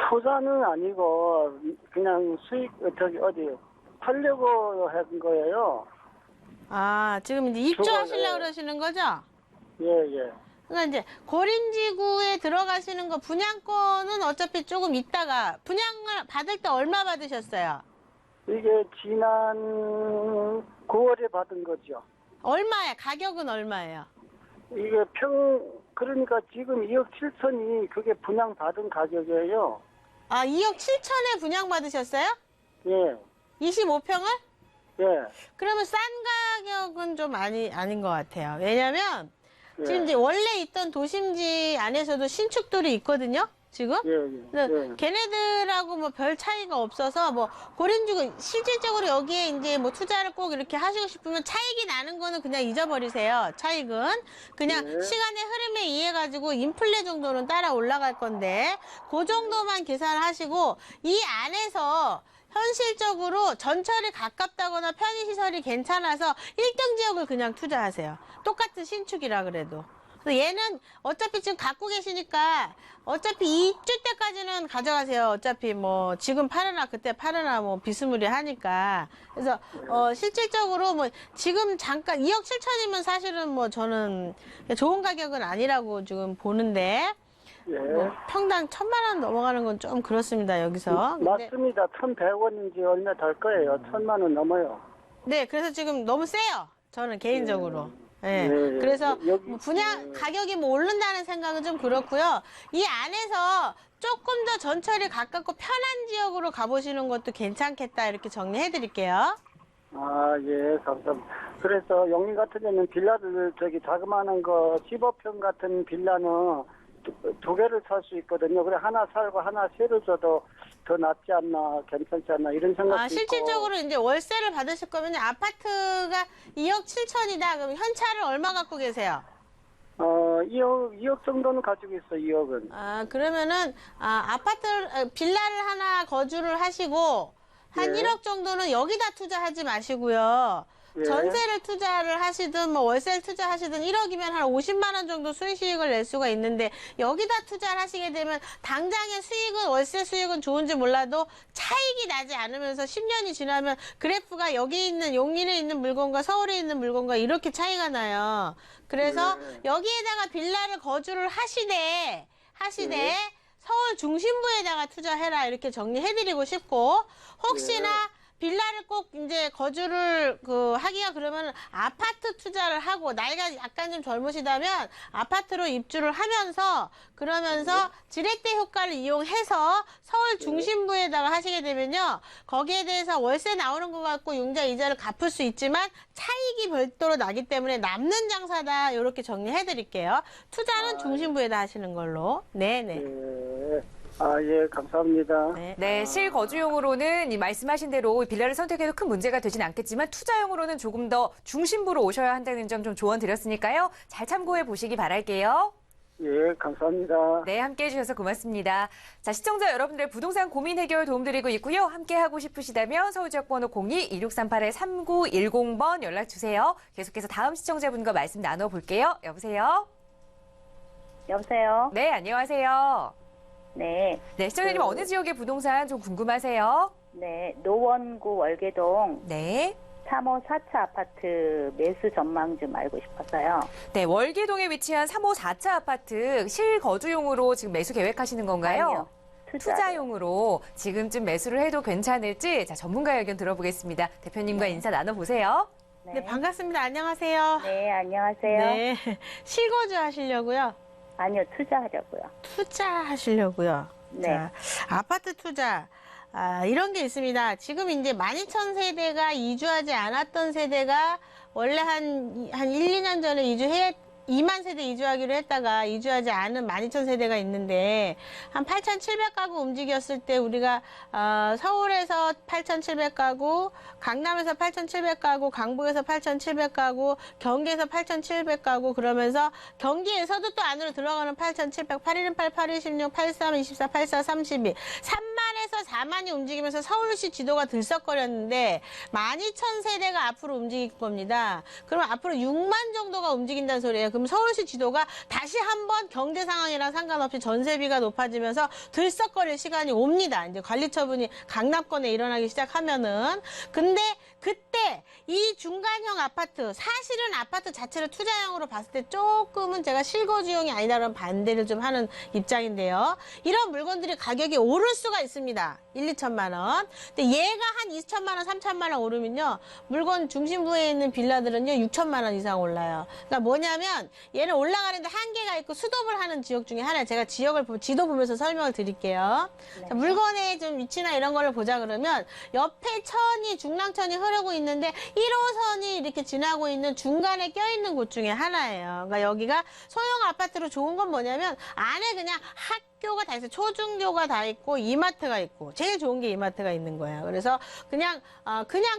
투자는 아니고 그냥 수익 팔려고 한 거예요. 아, 지금 이제 입주하시려고 그러시는 거죠? 예, 예. 그러니까 이제 고림지구에 들어가시는 거 분양권은 어차피 조금 있다가 분양을 받을 때 얼마 받으셨어요? 이게 지난 9월에 받은 거죠. 얼마야? 가격은 얼마예요? 이게 그러니까 지금 2억 7천이 그게 분양받은 가격이에요. 아, 2억 7천에 분양 받으셨어요? 예, 25평을? 예, 그러면 싼 가격은 좀 아닌 것 같아요. 왜냐면 예. 지금 이제 원래 있던 도심지 안에서도 신축들이 있거든요. 지금? 예, 그래서 예. 걔네들하고 뭐 별 차이가 없어서 뭐 고림지구 실질적으로 여기에 이제 뭐 투자를 꼭 이렇게 하시고 싶으면 차익이 나는 거는 그냥 잊어버리세요. 차익은 그냥 네. 시간의 흐름에 의해 가지고 인플레 정도는 따라 올라갈 건데 그 정도만 계산하시고 이 안에서 현실적으로 전철이 가깝다거나 편의시설이 괜찮아서 1등 지역을 그냥 투자하세요. 똑같은 신축이라 그래도. 그래서 얘는 어차피 지금 갖고 계시니까 어차피 입주 때까지는 가져가세요. 어차피 뭐 지금 팔으나 그때 팔으나 뭐 비스무리하니까. 그래서 실질적으로 뭐 지금 잠깐 2억 7천이면 사실은 뭐 저는 좋은 가격은 아니라고 지금 보는데 예. 뭐 평당 1,000만 원 넘어가는 건 좀 그렇습니다. 여기서. 근데 맞습니다. 1,100원인지 얼마 될 거예요. 1,000만 원 넘어요. 네, 그래서 지금 너무 세요. 저는 개인적으로. 예. 네, 그래서 여기- 뭐 분양 가격이 뭐 오른다는 생각은 좀 그렇고요. 이 안에서 조금 더 전철이 가깝고 편한 지역으로 가보시는 것도 괜찮겠다 이렇게 정리해 드릴게요. 아, 예, 감사합니다. 그래서 영림 같은 데는 빌라를 자그마한 거 15평 같은 빌라는 두 개를 살 수 있거든요. 그래 하나 살고 하나 세를 줘도 더 낫지 않나, 괜찮지 않나 이런 생각도 있고. 실질적으로 이제 월세를 받으실 거면 아파트가 2억 7천이다. 그럼 현찰을 얼마 갖고 계세요? 2억 정도는 가지고 있어, 2억은. 그러면은 빌라를 하나 거주를 하시고 한 예. 1억 정도는 여기다 투자하지 마시고요. 예. 전세를 투자를 하시든 뭐 월세를 투자하시든 1억이면 한 50만 원 정도 순수익을 낼 수가 있는데 여기다 투자를 하시게 되면 당장의 수익은 월세 수익은 좋은지 몰라도 차익이 나지 않으면서 10년이 지나면 그래프가 여기 있는 용인에 있는 물건과 서울에 있는 물건과 이렇게 차이가 나요. 그래서 여기에다가 빌라를 거주를 하시되 서울 중심부에다가 투자해라 이렇게 정리해드리고 싶고 혹시나 빌라를 꼭 이제 거주를 하기가 그러면 아파트 투자를 하고 나이가 약간 좀 젊으시다면 아파트로 입주를 하면서 그러면서 지렛대 효과를 이용해서 서울 중심부에다가 하시게 되면요. 거기에 대해서 월세 나오는 것 같고 융자 이자를 갚을 수 있지만 차익이 별도로 나기 때문에 남는 장사다 이렇게 정리해 드릴게요. 투자는 중심부에다 하시는 걸로. 네네. 예. 예, 감사합니다. 네. 네, 실거주용으로는 이 말씀하신 대로 빌라를 선택해도 큰 문제가 되진 않겠지만 투자용으로는 조금 더 중심부로 오셔야 한다는 점 좀 조언 드렸으니까요. 잘 참고해 보시기 바랄게요. 예, 감사합니다. 네, 함께해 주셔서 고맙습니다. 자, 시청자 여러분들의 부동산 고민 해결 도움드리고 있고요. 함께 하고 싶으시다면 서울지역번호 02-2638-3910번 연락 주세요. 계속해서 다음 시청자분과 말씀 나눠볼게요. 여보세요? 여보세요? 네, 안녕하세요. 네. 네, 시청자님 어느 지역의 부동산 좀 궁금하세요? 네. 노원구 월계동 네. 3호 4차 아파트 매수 전망 좀 알고 싶어서요. 네, 월계동에 위치한 3호 4차 아파트 실거주용으로 지금 매수 계획하시는 건가요? 아니요. 투자용으로 지금쯤 매수를 해도 괜찮을지 자, 전문가 의견 들어보겠습니다. 대표님과 인사 나눠보세요. 네, 반갑습니다. 안녕하세요. 네, 안녕하세요. 네. 실거주 하시려고요? 아니요, 투자하려고요. 투자하시려고요. 네. 자, 아파트 투자. 이런 게 있습니다. 지금 이제 12,000세대가 이주하지 않았던 세대가 원래 한 1, 2년 전에 2만 세대 이주하기로 했다가 이주하지 않은 12,000세대가 있는데 한 8,700가구 움직였을 때 우리가 서울에서 8,700가구, 강남에서 8,700가구, 강북에서 8,700가구, 경기에서 8,700가구 그러면서 경기에서도 또 안으로 들어가는 8,700, 8일은 8, 8일 16, 83, 24, 84, 32, 3만에서 4만이 움직이면서 서울시 지도가 들썩거렸는데 12,000세대가 앞으로 움직일 겁니다. 그러면 앞으로 6만 정도가 움직인다는 소리예요. 그럼 서울시 지도가 다시 한번 경제 상황이랑 상관없이 전세비가 높아지면서 들썩거릴 시간이 옵니다. 이제 관리 처분이 강남권에 일어나기 시작하면은. 근데 그때 이 중간형 아파트, 사실은 아파트 자체를 투자형으로 봤을 때 조금은 제가 실거주용이 아니다라는 반대를 좀 하는 입장인데요. 이런 물건들이 가격이 오를 수가 있습니다. 1, 2천만 원. 근데 얘가 한 2천만 원, 3천만 원 오르면요. 물건 중심부에 있는 빌라들은요, 6천만 원 이상 올라요. 그러니까 뭐냐면 얘는 올라가는데 한계가 있고 수도를 하는 지역 중에 하나. 제가 지도 보면서 설명을 드릴게요. 네. 자, 물건의 좀 위치나 이런 거를 보자 그러면 옆에 중랑천이 흐르고 있는데 1호선이 이렇게 지나고 있는 중간에 껴있는 곳 중에 하나예요. 그러니까 여기가 소형 아파트로 좋은 건 뭐냐면 안에 그냥 학교가 다 있어요. 초중교가 다 있고 이마트가 있고 제일 좋은 게 이마트가 있는 거예요. 그래서 그냥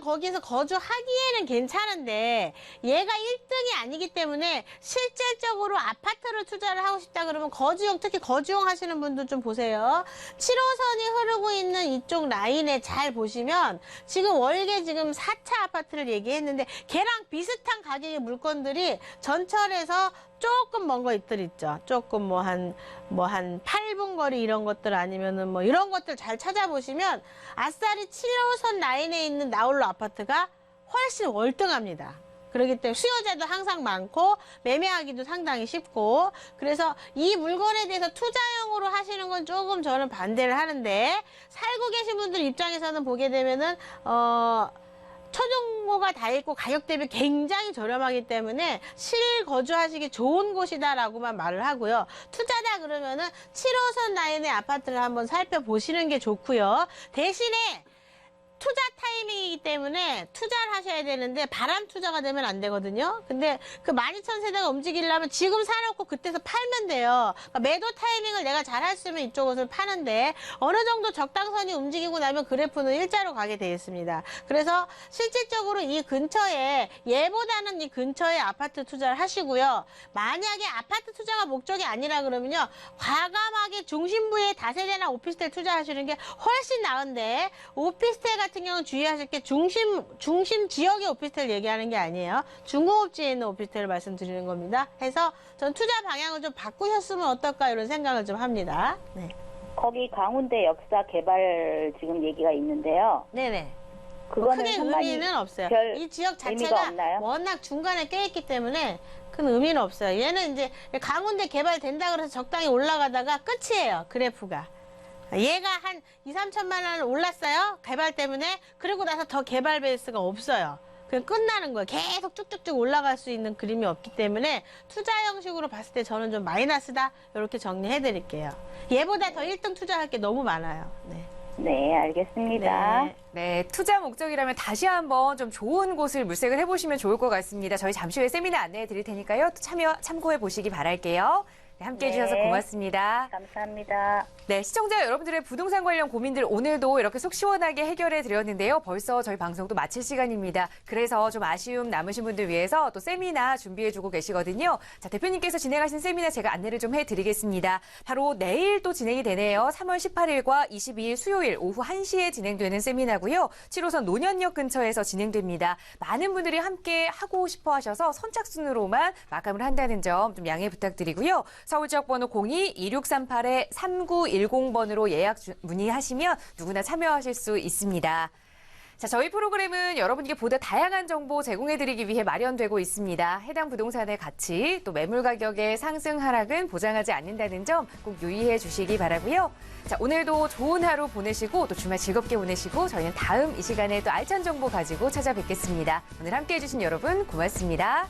거기서 거주하기에는 괜찮은데 얘가 1등이 아니기 때문에 실질적으로 아파트를 투자를 하고 싶다 그러면 거주용, 특히 거주용 하시는 분들 좀 보세요. 7호선이 흐르고 있는 이쪽 라인에 잘 보시면 지금 월계 지금 4차 아파트를 얘기했는데 걔랑 비슷한 가격의 물건들이 전철에서 조금 먼 것들 있죠. 조금 한 8분 거리 이런 것들 아니면은 뭐 이런 것들 잘 찾아보시면 아싸리 7호선 라인에 있는 나홀로 아파트가 훨씬 월등합니다. 그렇기 때문에 수요자도 항상 많고 매매하기도 상당히 쉽고 그래서 이 물건에 대해서 투자용으로 하시는 건 조금 저는 반대를 하는데 살고 계신 분들 입장에서는 보게 되면은 초중고가 다 있고 가격 대비 굉장히 저렴하기 때문에 실거주하시기 좋은 곳이다라고만 말을 하고요. 투자다 그러면은 7호선 라인의 아파트를 한번 살펴보시는 게 좋고요. 대신에 투자 타이밍이기 때문에 투자를 하셔야 되는데 바람 투자가 되면 안 되거든요. 근데 그 12,000세대가 움직이려면 지금 사놓고 그때서 팔면 돼요. 그러니까 매도 타이밍을 내가 잘 할 수 있으면 이쪽 옷을 파는데 어느 정도 적당선이 움직이고 나면 그래프는 일자로 가게 되어 있습니다. 그래서 실질적으로 이 근처에 얘보다는 이 근처에 아파트 투자를 하시고요. 만약에 아파트 투자가 목적이 아니라 그러면요. 과감하게 중심부에 다세대나 오피스텔 투자하시는 게 훨씬 나은데 오피스텔 같은 경우는 주의하실 게 중심 지역의 오피스텔 얘기하는 게 아니에요. 중공업지에 있는 오피스텔을 말씀드리는 겁니다. 해서 전 투자 방향을 좀 바꾸셨으면 어떨까 이런 생각을 좀 합니다. 네. 거기 강운대 역사 개발 지금 얘기가 있는데요. 네네. 그거는 크게 상당히 의미는 없어요. 별 이 지역 의미가 자체가 없나요? 워낙 중간에 껴있기 때문에 큰 의미는 없어요. 얘는 이제 강운대 개발된다 그래서 적당히 올라가다가 끝이에요. 그래프가. 얘가 한 2, 3천만 원 올랐어요. 개발 때문에. 그리고 나서 더 개발 베이스가 없어요. 그냥 끝나는 거예요. 계속 쭉쭉쭉 올라갈 수 있는 그림이 없기 때문에 투자 형식으로 봤을 때 저는 좀 마이너스다. 이렇게 정리해 드릴게요. 얘보다 더 1등 투자할 게 너무 많아요. 네. 네, 알겠습니다. 네. 네, 투자 목적이라면 다시 한번 좀 좋은 곳을 물색을 해보시면 좋을 것 같습니다. 저희 잠시 후에 세미나 안내해 드릴 테니까요. 또 참고해 보시기 바랄게요. 네, 함께해 주셔서 고맙습니다. 감사합니다. 네, 시청자 여러분들의 부동산 관련 고민들 오늘도 이렇게 속 시원하게 해결해 드렸는데요. 벌써 저희 방송도 마칠 시간입니다. 그래서 좀 아쉬움 남으신 분들 위해서 또 세미나 준비해 주고 계시거든요. 자, 대표님께서 진행하신 세미나 제가 안내를 좀 해드리겠습니다. 바로 내일 또 진행이 되네요. 3월 18일과 22일 수요일 오후 1시에 진행되는 세미나고요. 7호선 노년역 근처에서 진행됩니다. 많은 분들이 함께 하고 싶어 하셔서 선착순으로만 마감을 한다는 점 좀 양해 부탁드리고요. 서울지역번호 02-2638-3910 9210번으로 예약 문의하시면 누구나 참여하실 수 있습니다. 자, 저희 프로그램은 여러분께 보다 다양한 정보 제공해드리기 위해 마련되고 있습니다. 해당 부동산의 가치, 또 매물 가격의 상승 하락은 보장하지 않는다는 점 꼭 유의해 주시기 바라고요. 자, 오늘도 좋은 하루 보내시고 또 주말 즐겁게 보내시고 저희는 다음 이 시간에 또 알찬 정보 가지고 찾아뵙겠습니다. 오늘 함께해 주신 여러분 고맙습니다.